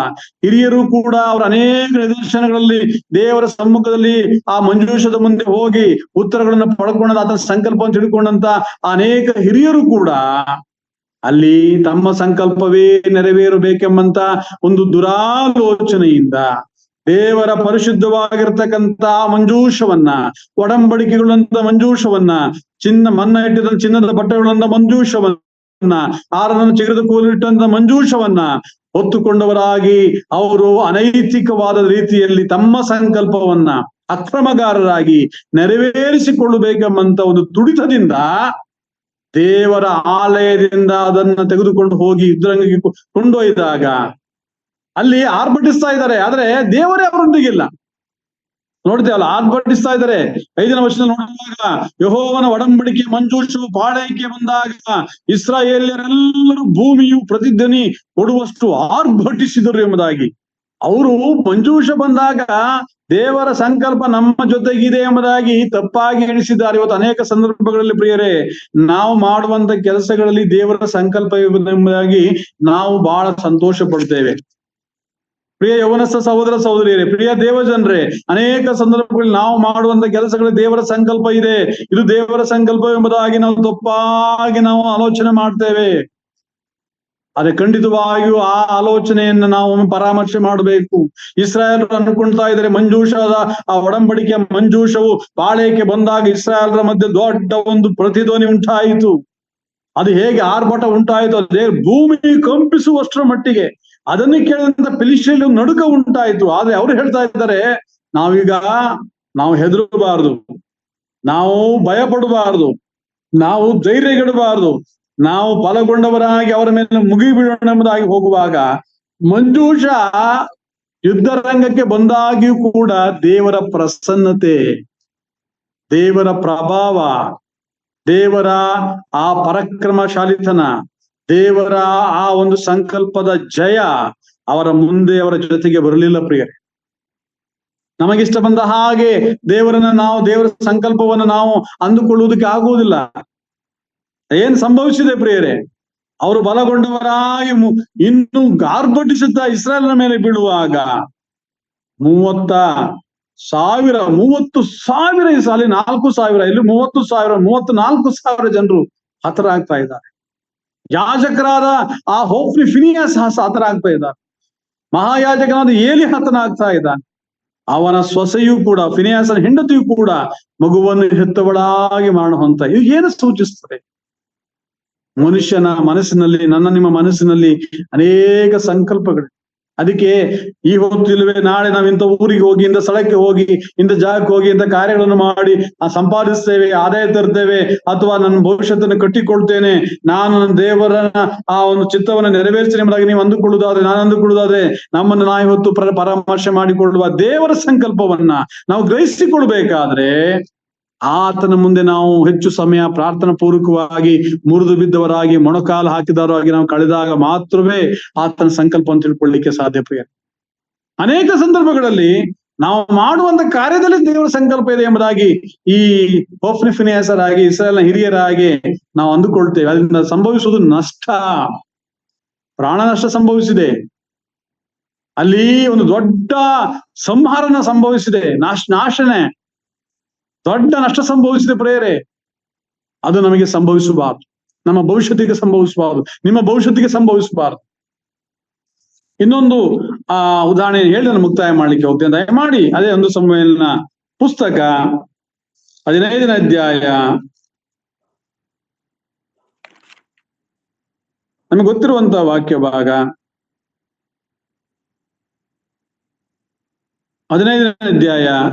ಹಿರಿಯರು ಕೂಡ ಅವರ ಅನೇಕ ನಿದರ್ಶನಗಳಲ್ಲಿ ದೇವರ ಸಮ್ಮುಖದಲ್ಲಿ ಆ ಮಂಜೂಷದ ಮುಂದೆ ಹೋಗಿ ಉತ್ತರಗಳನ್ನು ಪಡ್ಕೊಂಡ ಆತನ ಸಂಕಲ್ಪವನ್ನು ತಿಳ್ಕೊಂಡಂತ ಅನೇಕ ಹಿರಿಯರು ಕೂಡ ಅಲ್ಲಿ ತಮ್ಮ ಸಂಕಲ್ಪವೇ ನೆರವೇರಬೇಕೆಂಬಂತ ಒಂದು ದುರಾಲೋಚನೆಯಿಂದ ದೇವರ ಪರಿಶುದ್ಧವಾಗಿರ್ತಕ್ಕಂಥ ಮಂಜೂಷವನ್ನ, ಒಡಂಬಡಿಕೆಗಳಂತ ಮಂಜೂಷವನ್ನ, ಮನ್ನ ಇಟ್ಟಿದ ಚಿನ್ನದ ಬಟ್ಟೆಗಳಂತ ಮಂಜೂಷವನ್ನ, ಆರನನ್ನು ಚಿಗುರದ ಕೂಲಿಟ್ಟಂತ ಮಂಜೂಷವನ್ನ ಹೊತ್ತುಕೊಂಡವರಾಗಿ ಅವರು ಅನೈತಿಕವಾದ ರೀತಿಯಲ್ಲಿ ತಮ್ಮ ಸಂಕಲ್ಪವನ್ನ ಅಕ್ರಮಗಾರರಾಗಿ ನೆರವೇರಿಸಿಕೊಳ್ಳಬೇಕೆಂಬಂತ ಒಂದು ತುಡಿತದಿಂದ ದೇವರ ಆಲಯದಿಂದ ಅದನ್ನ ತೆಗೆದುಕೊಂಡು ಹೋಗಿ ಯುದ್ಧರಂಗಕ್ಕೆ ಕೊಂಡೊಯ್ದಾಗ ಅಲ್ಲಿ ಆರ್ಭಟಿಸ್ತಾ ಇದ್ದಾರೆ, ಆದ್ರೆ ದೇವರೇ ಅವರೊಂದಿಗಿಲ್ಲ. ನೋಡ್ತೇವಲ್ಲ, ಆರ್ಭಟಿಸ್ತಾ ಇದ್ದಾರೆ. 5ನೇ ವಚನ ನೋಡುವಾಗ, ಯೆಹೋವನ ಒಡಂಬಡಿಕೆ ಮಂಜೂಷವು ಪಾಳೆಯಕ್ಕೆ ಬಂದಾಗ ಇಸ್ರಾಯೇಲ್ಯರೆಲ್ಲರೂ ಭೂಮಿಯು ಪ್ರತಿಧ್ವನಿ ಕೊಡುವಷ್ಟು ಆರ್ಭಟಿಸಿದರು ಎಂಬುದಾಗಿ. ಅವರು ಮಂಜೂಷ ಬಂದಾಗ ದೇವರ ಸಂಕಲ್ಪ ನಮ್ಮ ಜೊತೆಗಿದೆ ಎಂಬುದಾಗಿ ತಪ್ಪಾಗಿ ಎಣಿಸಿದ್ದಾರೆ. ಇವತ್ತು ಅನೇಕ ಸಂದರ್ಭಗಳಲ್ಲಿ ಪ್ರಿಯರೇ, ನಾವು ಮಾಡುವಂತ ಕೆಲಸಗಳಲ್ಲಿ ದೇವರ ಸಂಕಲ್ಪ ಎಂಬುದಾಗಿ ನಾವು ಬಹಳ ಸಂತೋಷ ಪಡ್ತೇವೆ. ಪ್ರಿಯ ಯೌವನಸ್ಥ ಸಹೋದರ ಸಹೋದರಿಯರೇ, ಪ್ರಿಯ ದೇವಜನರೇ, ಅನೇಕ ಸಂದರ್ಭಗಳಲ್ಲಿ ನಾವು ಮಾಡುವಂತ ಕೆಲಸಗಳಲ್ಲಿ ದೇವರ ಸಂಕಲ್ಪ ಇದೆ, ಇದು ದೇವರ ಸಂಕಲ್ಪ ಎಂಬುದಾಗಿ ನಾವು ತಪ್ಪಾಗಿ ನಾವು ಆಲೋಚನೆ ಮಾಡ್ತೇವೆ. ಆದ್ರೆ ಖಂಡಿತವಾಗಿಯೂ ಆ ಆಲೋಚನೆಯನ್ನು ನಾವು ಪರಾಮರ್ಶೆ ಮಾಡಬೇಕು. ಇಸ್ರಾಯೇಲರು ಅನ್ಕೊಳ್ತಾ ಇದ್ದಾರೆ, ಮಂಜೂಷದ ಆ ಒಡಂಬಡಿಕೆಯ ಮಂಜೂಷವು ಪಾಳೆಯಕ್ಕೆ ಬಂದಾಗ ಇಸ್ರಾಯೇಲರ ಮಧ್ಯೆ ದೊಡ್ಡ ಒಂದು ಪ್ರತಿಧ್ವನಿ ಉಂಟಾಯಿತು. ಅದು ಹೇಗೆ ಆರ್ಭಟ ಉಂಟಾಯಿತು, ಅದೇ ಭೂಮಿ ಕಂಪಿಸುವಷ್ಟರ ಮಟ್ಟಿಗೆ ಅದನ್ನು ಕೇಳಿದಂತ ಫಿಲಿಷ್ಟಿಯರಲ್ಲಿ ನಡುಕ ಉಂಟಾಯಿತು. ಆದ್ರೆ ಅವ್ರು ಹೇಳ್ತಾ ಇದ್ದಾರೆ, ನಾವು ಹೆದರಬಾರದು, ನಾವು ಭಯ ಪಡಬಾರದು, ನಾವು ಧೈರ್ಯಗೆಡಬಾರದು, ನಾವು ಬಲಗೊಂಡವರಾಗಿ ಅವರ ಮೇಲೆ ಮುಗಿಬಿಡೋಣ ಎಂಬುದಾಗಿ ಹೋಗುವಾಗ, ಮಂಜೂಷ ಯುದ್ಧ ರಂಗಕ್ಕೆ ಬಂದಾಗಿಯೂ ಕೂಡ ದೇವರ ಪ್ರಸನ್ನತೆ, ದೇವರ ಪ್ರಭಾವ, ದೇವರ ಆ ಪರಾಕ್ರಮಶಾಲಿತನ, ದೇವರ ಆ ಒಂದು ಸಂಕಲ್ಪದ ಜಯ ಅವರ ಮುಂದೆ ಅವರ ಜೊತೆಗೆ ಬರಲಿಲ್ಲ. ಪ್ರಿಯರೇ, ನಮಗಿಷ್ಟ ಬಂದ ಹಾಗೆ ದೇವರ ಸಂಕಲ್ಪವನ್ನು ನಾವು ಅಂದುಕೊಳ್ಳುವುದಕ್ಕೆ ಆಗುವುದಿಲ್ಲ. ಏನ್ ಸಂಭವಿಸಿದೆ ಪ್ರಿಯರೇ, ಅವರು ಬಲಗೊಂಡವರಾಗಿ ಇನ್ನು ಆರ್ಭಟಿಸುತ್ತಾ ಇಸ್ರಾಯೇಲಿನ ಮೇಲೆ ಬೀಳುವಾಗ 30,000 ಈ ಸಾಲಿ 4,000, ಇಲ್ಲಿ 34,000 ಜನರು ಹತರಾಗ್ತಾ ಇದ್ದಾರೆ. ಯಾಜಕರಾದ ಆ ಹೋಫ್ನಿ ಫಿನಿಯಾಸ್ ಹತರಾಗ್ತಾ ಇದ್ದಾರೆ. ಮಹಾಯಾಜಕನಾದ ಏಲಿ ಹತನಾಗ್ತಾ ಇದ್ದಾನೆ. ಅವನ ಸೊಸೆಯೂ ಕೂಡ, ಫಿನಿಯಾಸನ ಹೆಂಡತಿಯೂ ಕೂಡ ಮಗುವನ್ನು ಹೆತ್ತವಳಾಗಿ ಮರಣ ಹೊಂತ. ಇದು ಏನು ಸೂಚಿಸ್ತದೆ? ಮನುಷ್ಯನ ಮನಸ್ಸಿನಲ್ಲಿ, ನಿಮ್ಮ ಮನಸ್ಸಿನಲ್ಲಿ ಅನೇಕ ಸಂಕಲ್ಪಗಳು. ಅದಕ್ಕೆ ಈ ಹೊತ್ತಿಲ್ವೇ ನಾಳೆ ನಾವು ಇಂಥ ಊರಿಗೆ ಹೋಗಿ, ಇಂಥ ಸ್ಥಳಕ್ಕೆ ಹೋಗಿ, ಇಂಥ ಜಾಗಕ್ಕೆ ಹೋಗಿ, ಇಂಥ ಕಾರ್ಯಗಳನ್ನು ಮಾಡಿ ಸಂಪಾದಿಸ್ತೇವೆ, ಆದಾಯ ತರ್ತೇವೆ, ಅಥವಾ ನನ್ನ ಭವಿಷ್ಯತನ್ನು ಕಟ್ಟಿಕೊಳ್ತೇನೆ, ನಾನು ನನ್ನ ದೇವರ ಆ ಒಂದು ಚಿತ್ತವನ್ನು ನೆರವೇರಿಸಿ ಎಂಬುದಾಗಿ ನೀವು ನಾನು ಅಂದುಕೊಳ್ಳುವುದಾದ್ರೆ ನಮ್ಮನ್ನು ನಾವು ಇವತ್ತು ಪರಾಮರ್ಶೆ ಮಾಡಿಕೊಳ್ಳುವ ದೇವರ ಸಂಕಲ್ಪವನ್ನ ನಾವು ಗ್ರಹಿಸಿಕೊಳ್ಬೇಕಾದ್ರೆ ಆತನ ಮುಂದೆ ನಾವು ಹೆಚ್ಚು ಸಮಯ ಪ್ರಾರ್ಥನಾ ಪೂರ್ವಕವಾಗಿ ಮುರಿದು ಬಿದ್ದವರಾಗಿ, ಮೊಣಕಾಲು ಹಾಕಿದವರಾಗಿ ನಾವು ಕಳೆದಾಗ ಮಾತ್ರವೇ ಆತನ ಸಂಕಲ್ಪವನ್ನು ತಿಳ್ಕೊಳ್ಳಿಕ್ಕೆ ಸಾಧ್ಯ. ಪ್ರಿಯ, ಅನೇಕ ಸಂದರ್ಭಗಳಲ್ಲಿ ನಾವು ಮಾಡುವಂತ ಕಾರ್ಯದಲ್ಲಿ ದೇವರ ಸಂಕಲ್ಪ ಇದೆ ಎಂಬುದಾಗಿ ಈ ಹೋಫ್ನಿ ಫಿನಿಯಾಸರಾಗಿ, ಇಸ್ರಾಯೇಲ್ನ ಹಿರಿಯರಾಗಿ ನಾವು ಅಂದುಕೊಳ್ತೇವೆ. ಅದರಿಂದ ಸಂಭವಿಸುವುದು ನಷ್ಟ, ಪ್ರಾಣ ನಷ್ಟ ಸಂಭವಿಸಿದೆ. ಅಲ್ಲಿ ಒಂದು ದೊಡ್ಡ ಸಂಹಾರನ ಸಂಭವಿಸಿದೆ, ನಾಶನೆ, ದೊಡ್ಡ ನಷ್ಟ ಸಂಭವಿಸಿದೆ. ಪ್ರೇರೆ, ಅದು ನಮಗೆ ಸಂಭವಿಸಬಾರದು, ನಮ್ಮ ಭವಿಷ್ಯತ್ತಿಗೆ ಸಂಭವಿಸಬಾರದು, ನಿಮ್ಮ ಭವಿಷ್ಯತ್ತಿಗೆ ಸಂಭವಿಸಬಾರದು. ಇನ್ನೊಂದು ಉದಾಹರಣೆ ಹೇಳಿ ನಾನು ಮುಕ್ತಾಯ ಮಾಡ್ಲಿಕ್ಕೆ ಹೋಗ್ತೇನೆ. ದಯಮಾಡಿ ಅದೇ 1 ಸಮುವೇಲನ ಪುಸ್ತಕ 15ನೇ ಅಧ್ಯಾಯ, ನಮಗೆ ಗೊತ್ತಿರುವಂತಹ ವಾಕ್ಯ ಭಾಗ, 15ನೇ ಅಧ್ಯಾಯ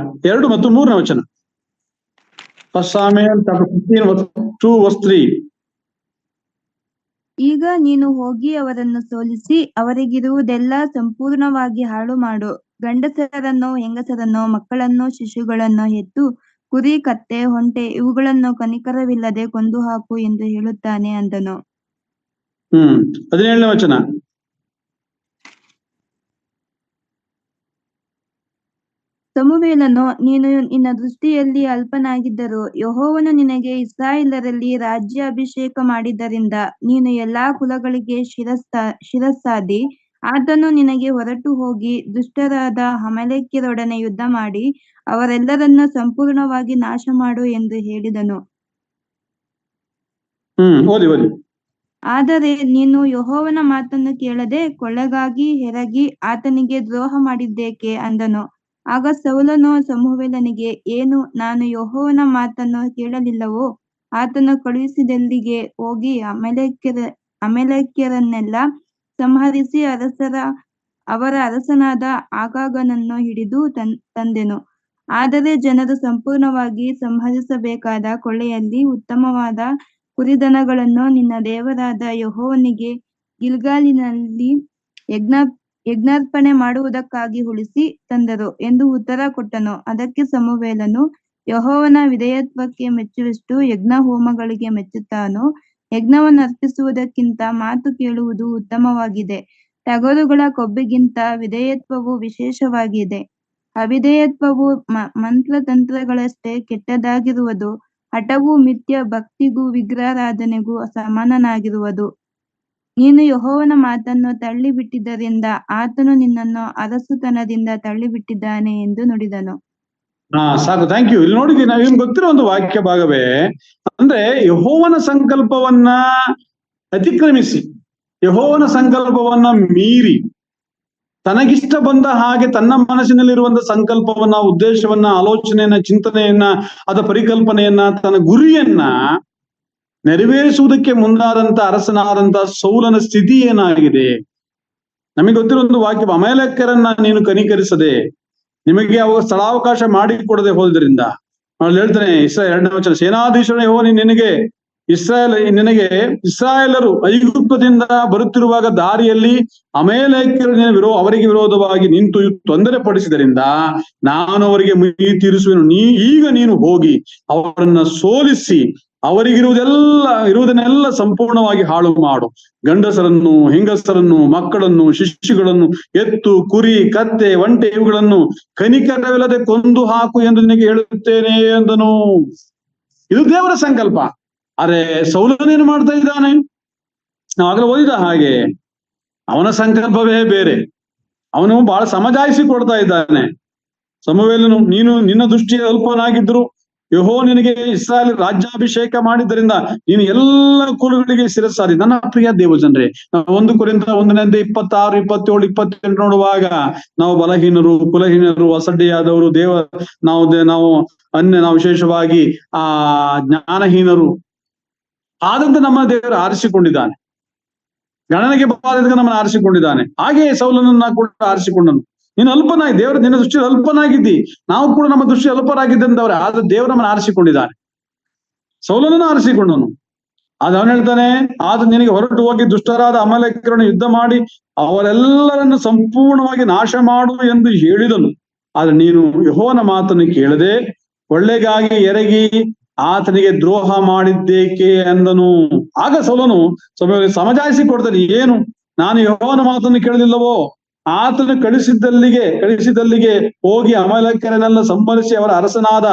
2 ಮತ್ತು 3ನೇ ವಚನ. First Samuel chapter 15 verse 2 verse 3. ಈಗ ನೀನು ಹೋಗಿ ಅವರನ್ನು ಸೋಲಿಸಿ ಅವರಿಗಿರುವುದೆಲ್ಲ ಸಂಪೂರ್ಣವಾಗಿ ಹಾಳು ಮಾಡು. ಗಂಡಸರನ್ನು, ಹೆಂಗಸರನ್ನು, ಮಕ್ಕಳನ್ನು, ಶಿಶುಗಳನ್ನು ಹೆತ್ತು ಕುರಿ, ಕತ್ತೆ, ಒಂಟೆ ಇವುಗಳನ್ನು ಕನಿಕರವಿಲ್ಲದೆ ಕೊಂದು ಹಾಕು ಎಂದು ಹೇಳುತ್ತಾನೆ ಅಂದನು. 17ನೇ ವಚನ. ಸಮುವೇಲನು, ನೀನು ನಿನ್ನ ದೃಷ್ಟಿಯಲ್ಲಿ ಅಲ್ಪನಾಗಿದ್ದರೂ ಯೆಹೋವನು ನಿನಗೆ ಇಸ್ರಾಯೇಲರಲ್ಲಿ ರಾಜ್ಯಾಭಿಷೇಕ ಮಾಡಿದ್ದರಿಂದ ನೀನು ಎಲ್ಲಾ ಕುಲಗಳಿಗೆ ಶಿರಸ್ಸಾದಿ, ಆತನು ನಿನಗೆ ಹೊರಟು ಹೋಗಿ ದುಷ್ಟರಾದ ಅಮಲೇಕ್ಯರೊಡನೆ ಯುದ್ಧ ಮಾಡಿ ಅವರೆಲ್ಲರನ್ನು ಸಂಪೂರ್ಣವಾಗಿ ನಾಶ ಮಾಡು ಎಂದು ಹೇಳಿದನು. ಆದರೆ ನೀನು ಯೆಹೋವನ ಮಾತನ್ನು ಕೇಳದೆ ಕೊಳ್ಳೆಗಾಗಿ ಎರಗಿ ಆತನಿಗೆ ದ್ರೋಹ ಮಾಡಿದ್ದೇಕೆ ಅಂದನು. ಆಗ ಸೌಲನು ಸಮುವೇಲನಿಗೆ, ಏನು, ನಾನು ಯೆಹೋವನ ಮಾತನ್ನು ಕೇಳಲಿಲ್ಲವೋ? ಆತನು ಕಳುಹಿಸಿದೆಲ್ಲಿಗೆ ಹೋಗಿ ಅಮಲೇಕ್ಯರನ್ನೆಲ್ಲ ಸಂಹರಿಸಿ ಅವರ ಅರಸನಾದ ಅಗಾಗನನ್ನು ಹಿಡಿದು ತಂದೆನು. ಆದರೆ ಜನರು ಸಂಪೂರ್ಣವಾಗಿ ಸಂಹರಿಸಬೇಕಾದ ಕೊಳ್ಳೆಯಲ್ಲಿ ಉತ್ತಮವಾದ ಕುರಿದನಗಳನ್ನು ನಿನ್ನ ದೇವರಾದ ಯೆಹೋವನಿಗೆ ಗಿಲ್ಗಾಲಿನಲ್ಲಿ ಯಜ್ಞಾರ್ಪಣೆ ಮಾಡುವುದಕ್ಕಾಗಿ ಉಳಿಸಿ ತಂದರು ಎಂದು ಉತ್ತರ ಕೊಟ್ಟನು. ಅದಕ್ಕೆ ಸಮುವೇಲನು, ಯೆಹೋವನ ವಿಧೇಯತ್ವಕ್ಕೆ ಮೆಚ್ಚುವಷ್ಟು ಯಜ್ಞ ಹೋಮಗಳಿಗೆ ಮೆಚ್ಚುತ್ತಾನೋ? ಯಜ್ಞವನ್ನು ಅರ್ಪಿಸುವುದಕ್ಕಿಂತ ಮಾತು ಕೇಳುವುದು ಉತ್ತಮವಾಗಿದೆ. ಟಗರುಗಳ ಕೊಬ್ಬಿಗಿಂತ ವಿಧೇಯತ್ವವು ವಿಶೇಷವಾಗಿದೆ. ಅವಿಧೇಯತ್ವವು ಮಂತ್ರತಂತ್ರಗಳಷ್ಟೇ ಕೆಟ್ಟದಾಗಿರುವುದು. ಹಠವು ಮಿಥ್ಯ ಭಕ್ತಿಗೂ ವಿಗ್ರಹಾರಾಧನೆಗೂ ಸಮಾನವಾಗಿರುವುದು. ನೀನು ಯೆಹೋವನ ಮಾತನ್ನು ತಳ್ಳಿಬಿಟ್ಟಿದ್ದರಿಂದ ಆತನು ನಿನ್ನನ್ನು ಅರಸುತನದಿಂದ ತಳ್ಳಿಬಿಟ್ಟಿದ್ದಾನೆ ಎಂದು ನುಡಿದನು. ಸಾಕು, ಥ್ಯಾಂಕ್ ಯು. ಇಲ್ಲಿ ನೋಡಿದ್ವಿ, ನಾವು ನಿಮ್ಗೆ ಗೊತ್ತಿರೋ ಒಂದು ವಾಕ್ಯ ಭಾಗವೇ. ಅಂದ್ರೆ ಯೆಹೋವನ ಸಂಕಲ್ಪವನ್ನ ಅತಿಕ್ರಮಿಸಿ, ಯೆಹೋವನ ಸಂಕಲ್ಪವನ್ನ ಮೀರಿ, ತನಗಿಷ್ಟ ಬಂದ ಹಾಗೆ ತನ್ನ ಮನಸ್ಸಿನಲ್ಲಿರುವಂತ ಸಂಕಲ್ಪವನ್ನ, ಉದ್ದೇಶವನ್ನ, ಆಲೋಚನೆಯನ್ನ, ಚಿಂತನೆಯನ್ನ, ಅದ ಪರಿಕಲ್ಪನೆಯನ್ನ, ತನ್ನ ಗುರಿಯನ್ನ ನೆರವೇರಿಸುವುದಕ್ಕೆ ಮುಂದಾದಂತ ಅರಸನಾದಂತ ಸೌಲನ ಸ್ಥಿತಿ ಏನಾಗಿದೆ? ನಮಗೆ ಗೊತ್ತಿರೋ ಒಂದು ವಾಕ್ಯ, ಅಮಾಲೇಕ್ಯರನ್ನ ನೀನು ಕನಿಕರಿಸದೆ, ನಿಮಗೆ ಅವ ಸ್ಥಳಾವಕಾಶ ಮಾಡಿಕೊಡದೆ ಹೋದ್ರಿಂದ, ಅವಳು ಹೇಳ್ತಾನೆ, ಇಸ್ರಾಯೇಲ್ 2ನೇ ವಚನ, ಸೇನಾಧೀಶನೇ ಯೆಹೋವನು ನಿನಗೆ ಇಸ್ರಾಯೇಲರು ಐಗುಪ್ತದಿಂದ ಬರುತ್ತಿರುವಾಗ ದಾರಿಯಲ್ಲಿ ಅಮಾಲೇಕ್ಯರು ಅವರಿಗೆ ವಿರೋಧವಾಗಿ ನಿಂತು ತೊಂದರೆ ಪಡಿಸಿದರಿಂದ ನಾನು ಅವರಿಗೆ ಮುಗಿ ತೀರಿಸುವೆನು. ಈಗ ನೀನು ಹೋಗಿ ಅವರನ್ನ ಸೋಲಿಸಿ ಇರುವುದನ್ನೆಲ್ಲ ಸಂಪೂರ್ಣವಾಗಿ ಹಾಳು ಮಾಡು. ಗಂಡಸರನ್ನು, ಹೆಂಗಸರನ್ನು, ಮಕ್ಕಳನ್ನು, ಶಿಶುಗಳನ್ನು, ಎತ್ತು, ಕುರಿ, ಕತ್ತೆ, ಒಂಟೆ ಇವುಗಳನ್ನು ಕನಿಕರವಿಲ್ಲದೆ ಕೊಂದು ಹಾಕು ಎಂದು ನಿನಗೆ ಹೇಳುತ್ತೇನೆ ಎಂದನು. ಇದು ದೇವರ ಸಂಕಲ್ಪ. ಅರೆ ಸೌಲನೇನು ಮಾಡ್ತಾ ಇದ್ದಾನೆ? ನಾವಾಗಲೇ ಓದಿದ ಹಾಗೆ ಅವನ ಸಂಕಲ್ಪವೇ ಬೇರೆ. ಅವನು ಬಹಳ ಸಮಜಾಯಿಸಿ ಕೊಡ್ತಾ ಇದ್ದಾನೆ. ಸಮುವೇಲನು, ನೀನು ನಿನ್ನ ದೃಷ್ಟಿ ಅಲ್ಪನಾಗಿದ್ರು ಯೆಹೋವ ನಿನಗೆ ಇಸ್ರಾಯೇಲ್ ರಾಜ್ಯಾಭಿಷೇಕ ಮಾಡಿದ್ದರಿಂದ ನೀನು ಎಲ್ಲ ಕುಲಗಳಿಗೆ ಶಿರಸ್ಸಾದಿ. ನನ್ನ ಪ್ರಿಯ ದೇವಜನರೇ, ನಾವು 1 ಕೊರಿಂಥ 1ನೇ 26, 27, 28 ನೋಡುವಾಗ ನಾವು ಬಲಹೀನರು, ಕುಲಹೀನರು, ಅಸಡ್ಡೆಯಾದವರು, ನಾವು ವಿಶೇಷವಾಗಿ ಜ್ಞಾನಹೀನರು ಆದಂತ ನಮ್ಮ ದೇವರು ಆರಿಸಿಕೊಂಡಿದ್ದಾನೆ. ಗಣನೆಗೆ ಬಾರದಕ್ಕೆ ನಮ್ಮನ್ನು ಆರಿಸಿಕೊಂಡಿದ್ದಾನೆ. ಹಾಗೆ ಸೌಲನನ್ನ ಕೂಡ ಆರಿಸಿಕೊಂಡನು. ನೀನು ಅಲ್ಪನಾಗಿ, ದೇವರ ನಿನ್ನ ದೃಷ್ಟಿಯಲ್ಲಿ ಅಲ್ಪನಾಗಿದ್ದಿ, ನಾವು ಕೂಡ ನಮ್ಮ ದೃಷ್ಟಿ ಅಲ್ಪರಾಗಿದ್ದಂತವ್ರೆ, ಆದ್ರೆ ದೇವರು ನಮ್ಮನ್ನು ಆರಿಸಿಕೊಂಡಿದ್ದಾನೆ. ಸೌಲನನ್ನು ಆರಿಸಿಕೊಂಡನು. ಆದ್ರೆ ಅವನು ಹೇಳ್ತಾನೆ, ಆದ್ರೆ ನಿನಗೆ ಹೊರಟು ಹೋಗಿ ದುಷ್ಟರಾದ ಅಮಾಲೇಕ್ಯರನ್ನು ಯುದ್ಧ ಮಾಡಿ ಅವರೆಲ್ಲರನ್ನು ಸಂಪೂರ್ಣವಾಗಿ ನಾಶ ಮಾಡು ಎಂದು ಹೇಳಿದನು. ಆದ್ರೆ ನೀನು ಯೆಹೋವನ ಮಾತನ್ನು ಕೇಳದೆ ಒಳ್ಳೆಗಾಗಿ ಎರಗಿ ಆತನಿಗೆ ದ್ರೋಹ ಮಾಡಿದ್ದೇಕೆ ಎಂದನು. ಆಗ ಸೌಲನು ಸಮಜಾಯಿಸಿ ಕೊಡ್ತಾನೆ, ಏನು ನಾನು ಯೆಹೋವನ ಮಾತನ್ನು ಕೇಳಲಿಲ್ಲವೋ? ಆತನು ಕಳಿಸಿದಲ್ಲಿಗೆ ಹೋಗಿ ಅಮಾಲೇಕ್ಯರನ್ನೆಲ್ಲ ಸಂಹರಿಸಿ ಅವರ ಅರಸನಾದ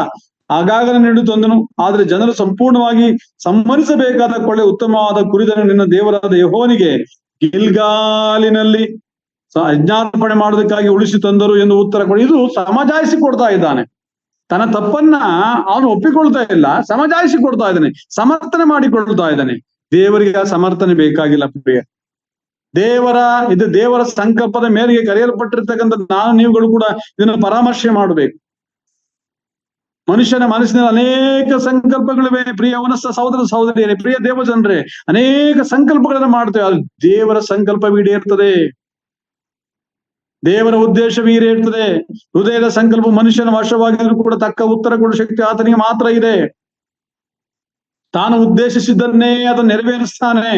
ಆಗಾಗನ ನೀಡು ತಂದನು. ಆದ್ರೆ ಜನರು ಸಂಪೂರ್ಣವಾಗಿ ಸಂಹರಿಸಬೇಕಾದ ಕೊಳ್ಳೆ ಉತ್ತಮವಾದ ಕುರಿದನ್ನು ನಿನ್ನ ದೇವರಾದ ಯೆಹೋವನಿಗೆ ಗಿಲ್ಗಾಲಿನಲ್ಲಿ ಯಜ್ಞಾರ್ಪಣೆ ಮಾಡೋದಕ್ಕಾಗಿ ಉಳಿಸಿ ತಂದರು ಎಂದು ಉತ್ತರ ಕೊಡಿ. ಇದು ಸಮಜಾಯಿಸಿ ಕೊಡ್ತಾ ಇದ್ದಾನೆ. ತನ್ನ ತಪ್ಪನ್ನ ಅವನು ಒಪ್ಪಿಕೊಳ್ತಾ ಇಲ್ಲ, ಸಮಜಾಯಿಸಿ ಕೊಡ್ತಾ ಇದ್ದಾನೆ, ಸಮರ್ಥನೆ ಮಾಡಿಕೊಳ್ತಾ ಇದ್ದಾನೆ. ದೇವರಿಗೆ ಆ ಸಮರ್ಥನೆ ಬೇಕಾಗಿಲ್ಲ ಪ್ರಿಯ. ದೇವರ ಸಂಕಲ್ಪದ ಮೇರೆಗೆ ಕರೆಯಲ್ಪಟ್ಟಿರ್ತಕ್ಕಂಥ ನೀವುಗಳು ಕೂಡ ಇದನ್ನು ಪರಾಮರ್ಶೆ ಮಾಡಬೇಕು. ಮನುಷ್ಯನ ಮನಸ್ಸಿನಲ್ಲಿ ಅನೇಕ ಸಂಕಲ್ಪಗಳಿವೆ ಪ್ರಿಯ ಸಹೋದರ ಸಹೋದರಿಯರೇ, ಪ್ರಿಯ ದೇವಜನರೇ, ಅನೇಕ ಸಂಕಲ್ಪಗಳನ್ನ ಮಾಡ್ತೇವೆ. ಅದು ದೇವರ ಸಂಕಲ್ಪ ಈಡೇರ್ತದೆ, ದೇವರ ಉದ್ದೇಶ ಈಡೇರ್ತದೆ. ಹೃದಯದ ಸಂಕಲ್ಪ ಮನುಷ್ಯನ ವಶವಾಗಿದ್ರು ಕೂಡ ತಕ್ಕ ಉತ್ತರ ಕೊಡುವ ಶಕ್ತಿ ಆತನಿಗೆ ಮಾತ್ರ ಇದೆ. ತಾನು ಉದ್ದೇಶಿಸಿದ್ದನ್ನೇ ಅದನ್ನು ನೆರವೇರಿಸ್ತಾನೆ,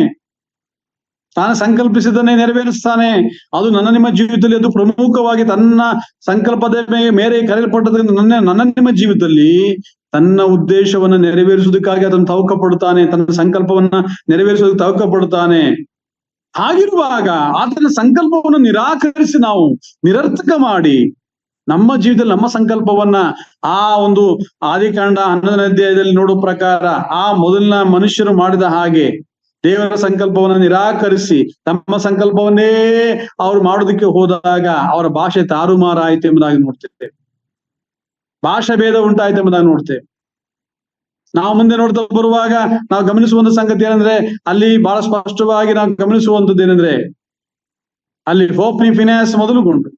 ತಾನು ಸಂಕಲ್ಪಿಸಿದ್ದನ್ನೇ ನೆರವೇರಿಸ್ತಾನೆ. ಅದು ನನ್ನ ನಿಮ್ಮ ಜೀವಿತದಲ್ಲಿ ಅದು ಪ್ರಮುಖವಾಗಿ ತನ್ನ ಸಂಕಲ್ಪದ ಮೇರೆ ಕರೆಯಲ್ಪಟ್ಟದ್ರಿಂದ ನನ್ನ ನಿಮ್ಮ ಜೀವಿತದಲ್ಲಿ ತನ್ನ ಉದ್ದೇಶವನ್ನ ನೆರವೇರಿಸುವುದಕ್ಕಾಗಿ ಅದನ್ನು ತವಕ ಪಡುತ್ತಾನೆ, ತನ್ನ ಸಂಕಲ್ಪವನ್ನ ನೆರವೇರಿಸುವುದಕ್ಕೆ ತವಕ ಪಡುತ್ತಾನೆ. ಹಾಗಿರುವಾಗ ಆತನ ಸಂಕಲ್ಪವನ್ನು ನಿರಾಕರಿಸಿ ನಾವು ನಿರರ್ಥಕ ಮಾಡಿ ನಮ್ಮ ಜೀವಿತದಲ್ಲಿ ನಮ್ಮ ಸಂಕಲ್ಪವನ್ನ ಆ ಒಂದು ಆದಿಕಾಂಡ 11ನೇ ಅಧ್ಯಾಯದಲ್ಲಿ ನೋಡುವ ಪ್ರಕಾರ ಆ ಮೊದಲಿನ ಮನುಷ್ಯರು ಮಾಡಿದ ಹಾಗೆ ದೇವರ ಸಂಕಲ್ಪವನ್ನು ನಿರಾಕರಿಸಿ ತಮ್ಮ ಸಂಕಲ್ಪವನ್ನೇ ಅವ್ರು ಮಾಡೋದಕ್ಕೆ ಹೋದಾಗ ಅವರ ಭಾಷೆ ತಾರುಮಾರಾಯಿತು ಎಂಬುದಾಗಿ ನೋಡ್ತೇವೆ. ಭಾಷಾ ಭೇದ ಉಂಟಾಯ್ತು ಎಂಬುದಾಗಿ ನೋಡ್ತೇವೆ. ನಾವು ಮುಂದೆ ನೋಡ್ತಾ ಬರುವಾಗ ನಾವು ಗಮನಿಸುವಂತ ಸಂಗತಿ ಏನಂದ್ರೆ, ಅಲ್ಲಿ ಬಹಳ ಸ್ಪಷ್ಟವಾಗಿ ನಾವು ಗಮನಿಸುವಂತದ್ದು ಏನಂದ್ರೆ, ಅಲ್ಲಿ ಹೋಪ್ನಿ ಫಿನಾನ್ಸ್ ಮೊದಲುಗೊಂಡು,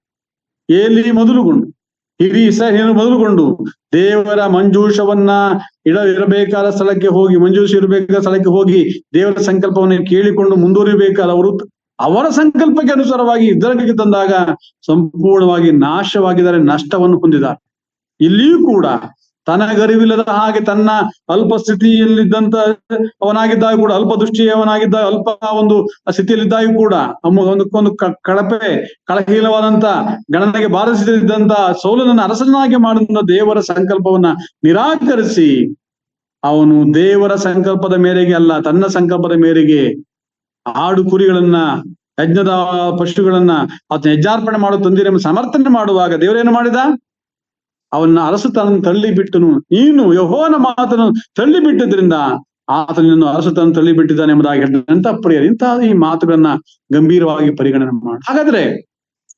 ಏಲಿ ಮೊದಲುಗೊಂಡು, ಹಿರಿ ಇಸ್ರಾಯೇಲ್ ಮೊದಲುಗೊಂಡು ದೇವರ ಮಂಜೂಷವನ್ನ ಇರಬೇಕಾದ ಸ್ಥಳಕ್ಕೆ ಹೋಗಿ, ಮಂಜೂಷ ಇರಬೇಕಾದ ಸ್ಥಳಕ್ಕೆ ಹೋಗಿ ದೇವರ ಸಂಕಲ್ಪವನ್ನು ಕೇಳಿಕೊಂಡು ಮುಂದುವರಿಬೇಕಾದ ಅವರು ಅವರ ಸಂಕಲ್ಪಕ್ಕೆ ಅನುಸಾರವಾಗಿ ಯುದ್ಧಕ್ಕೆ ತಂದಾಗ ಸಂಪೂರ್ಣವಾಗಿ ನಾಶವಾಗಿದ್ದಾರೆ, ನಷ್ಟವನ್ನು ಹೊಂದಿದ್ದಾರೆ. ಇಲ್ಲಿಯೂ ಕೂಡ ತನಗರಿವಿಲ್ಲದ ಹಾಗೆ ತನ್ನ ಅಲ್ಪ ಸ್ಥಿತಿಯಲ್ಲಿದ್ದಂತ ಅವನಾಗಿದ್ದಾಗ ಕೂಡ, ಅಲ್ಪ ದೃಷ್ಟಿಯವನಾಗಿದ್ದ, ಅಲ್ಪ ಒಂದು ಸ್ಥಿತಿಯಲ್ಲಿದ್ದಾಗ ಕೂಡ, ಒಂದಕ್ಕೊಂದು ಕಳಪೆ ಕಳಹೀನವಾದಂತ ಗಣನೆಗೆ ಬಾರಿಸಿದಂತ ಸೌಲನನ್ನ ಅರಸನಾಗಿ ಮಾಡಿದ ದೇವರ ಸಂಕಲ್ಪವನ್ನ ನಿರಾಕರಿಸಿ, ಅವನು ದೇವರ ಸಂಕಲ್ಪದ ಮೇರೆಗೆ ಅಲ್ಲ, ತನ್ನ ಸಂಕಲ್ಪದ ಮೇರೆಗೆ ಆಡು ಕುರಿಗಳನ್ನ, ಯಜ್ಞದ ಪಶುಗಳನ್ನ ಆತನ ಯಜ್ಞಾರ್ಪಣೆ ಮಾಡೋ ತಂದಿರ ಸಮರ್ಥನೆ ಮಾಡುವಾಗ ದೇವರೇನು ಮಾಡಿದ? ಅವನ್ನ ಅರಸುತನ ತಳ್ಳಿ ಬಿಟ್ಟನು. ನೀನು ಯೆಹೋವನ ಮಾತನ್ನು ತಳ್ಳಿ ಬಿಟ್ಟಿದ್ರಿಂದ ಆತನನ್ನು ಅರಸುತನ ತಳ್ಳಿ ಬಿಟ್ಟಿದ್ದಾನೆ ಎಂಬುದಾಗಿ ಹೇಳಿದಂತ ಪ್ರಿಯರು, ಇಂತಹ ಈ ಮಾತುಗಳನ್ನ ಗಂಭೀರವಾಗಿ ಪರಿಗಣನೆ ಮಾಡಿ. ಹಾಗಾದ್ರೆ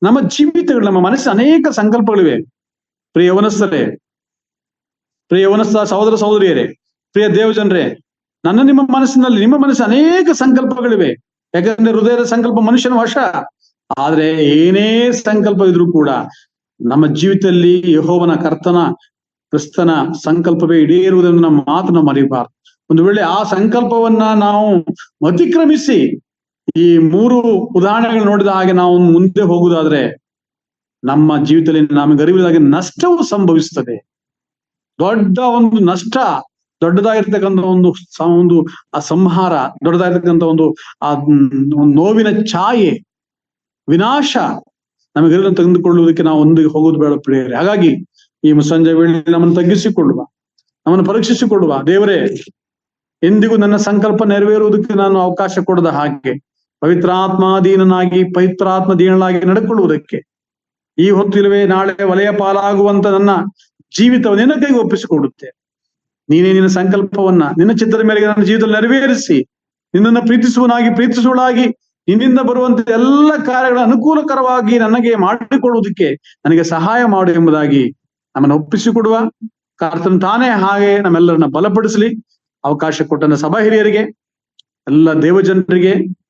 ನಮ್ಮ ಜೀವಿತಗಳು, ನಮ್ಮ ಮನಸ್ಸಿನ ಅನೇಕ ಸಂಕಲ್ಪಗಳಿವೆ. ಪ್ರಿಯ ಯವನಸ್ಥರೇ, ಪ್ರಿಯ ಯವನಸ್ಥ ಸಹೋದರ ಸಹೋದರಿಯರೇ, ಪ್ರಿಯ ದೇವಜನರೇ, ನಿಮ್ಮ ಮನಸ್ಸಿನ ಅನೇಕ ಸಂಕಲ್ಪಗಳಿವೆ. ಯಾಕಂದ್ರೆ ಹೃದಯದ ಸಂಕಲ್ಪ ಮನುಷ್ಯನ ವಶ. ಆದ್ರೆ ಏನೇ ಸಂಕಲ್ಪ ಇದ್ರೂ ಕೂಡ ನಮ್ಮ ಜೀವಿತದಲ್ಲಿ ಯೆಹೋವನ ಕರ್ತನ ಕ್ರಿಸ್ತನ ಸಂಕಲ್ಪವೇ ಈಡೇರುವುದನ್ನು ನಮ್ಮ ಮಾತನ್ನು ಮರಿಬಾರ್ದು. ಒಂದು ವೇಳೆ ಆ ಸಂಕಲ್ಪವನ್ನ ನಾವು ಅತಿಕ್ರಮಿಸಿ ಈ 3 ಉದಾಹರಣೆಗಳು ನೋಡಿದ ಹಾಗೆ ನಾವು ಮುಂದೆ ಹೋಗುವುದಾದ್ರೆ ನಮ್ಮ ಜೀವಿತದಲ್ಲಿ ನಮಗೆ ಅರಿವಿಲ್ಲದಾಗೆ ನಷ್ಟವು ಸಂಭವಿಸ್ತದೆ. ದೊಡ್ಡ ಒಂದು ನಷ್ಟ, ದೊಡ್ಡದಾಗಿರ್ತಕ್ಕಂಥ ಒಂದು ಆ ಸಂಹಾರ, ದೊಡ್ಡದಾಗಿರ್ತಕ್ಕಂಥ ಒಂದು ನೋವಿನ ಛಾಯೆ, ವಿನಾಶ ನಮಗೆಲ್ಲ ತೆಗೆದುಕೊಳ್ಳುವುದಕ್ಕೆ ನಾವು ಒಂದಿಗೆ ಹೋಗೋದು ಬೇಡ ಪ್ರಿಯರೇ. ಹಾಗಾಗಿ ಈ ಸಂಜೆ ವೇಳೆ ನಮ್ಮನ್ನು ತಗ್ಗಿಸಿಕೊಳ್ಳುವ, ನಮ್ಮನ್ನು ಪರೀಕ್ಷಿಸಿಕೊಳ್ಳುವ. ದೇವರೇ, ಎಂದಿಗೂ ನನ್ನ ಸಂಕಲ್ಪ ನೆರವೇರುವುದಕ್ಕೆ ನಾನು ಅವಕಾಶ ಕೊಡದ ಹಾಗೆ ಪವಿತ್ರಾತ್ಮಾಧೀನನಾಗಿ ಪವಿತ್ರಾತ್ಮಧೀನನಾಗಿ ನಡ್ಕೊಳ್ಳುವುದಕ್ಕೆ ಈ ಹೊತ್ತಿಲ್ವೇ ನಾಳೆ ವಲಯ ಪಾಲಾಗುವಂತ ನನ್ನ ಜೀವಿತವನ್ನು ನಿನ್ನ ಕೈಗೆ ಒಪ್ಪಿಸಿಕೊಡುತ್ತೆ. ನೀನೇ ನಿನ್ನ ಸಂಕಲ್ಪವನ್ನ ನಿನ್ನ ಚಿತ್ರದ ಮೇರೆಗೆ ನನ್ನ ಜೀವಿತದಲ್ಲಿ ನೆರವೇರಿಸಿ, ನಿನ್ನನ್ನು ಪ್ರೀತಿಸುವಳಾಗಿ ನಿನ್ನಿಂದ ಬರುವಂತ ಎಲ್ಲ ಕಾರ್ಯಗಳ ಅನುಕೂಲಕರವಾಗಿ ನನಗೆ ಮಾಡಿಕೊಳ್ಳುವುದಕ್ಕೆ ನನಗೆ ಸಹಾಯ ಮಾಡು ಎಂಬುದಾಗಿ ನಮ್ಮನ್ನು ಒಪ್ಪಿಸಿಕೊಡುವ. ಕರ್ತನು ತಾನೇ ಹಾಗೆ ನಮ್ಮೆಲ್ಲರನ್ನ ಬಲಪಡಿಸಲಿ. ಅವಕಾಶ ಕೊಟ್ಟಂತ ಸಭಾ ಹಿರಿಯರಿಗೆ, ಎಲ್ಲ ದೇವಜನರಿಗೆ,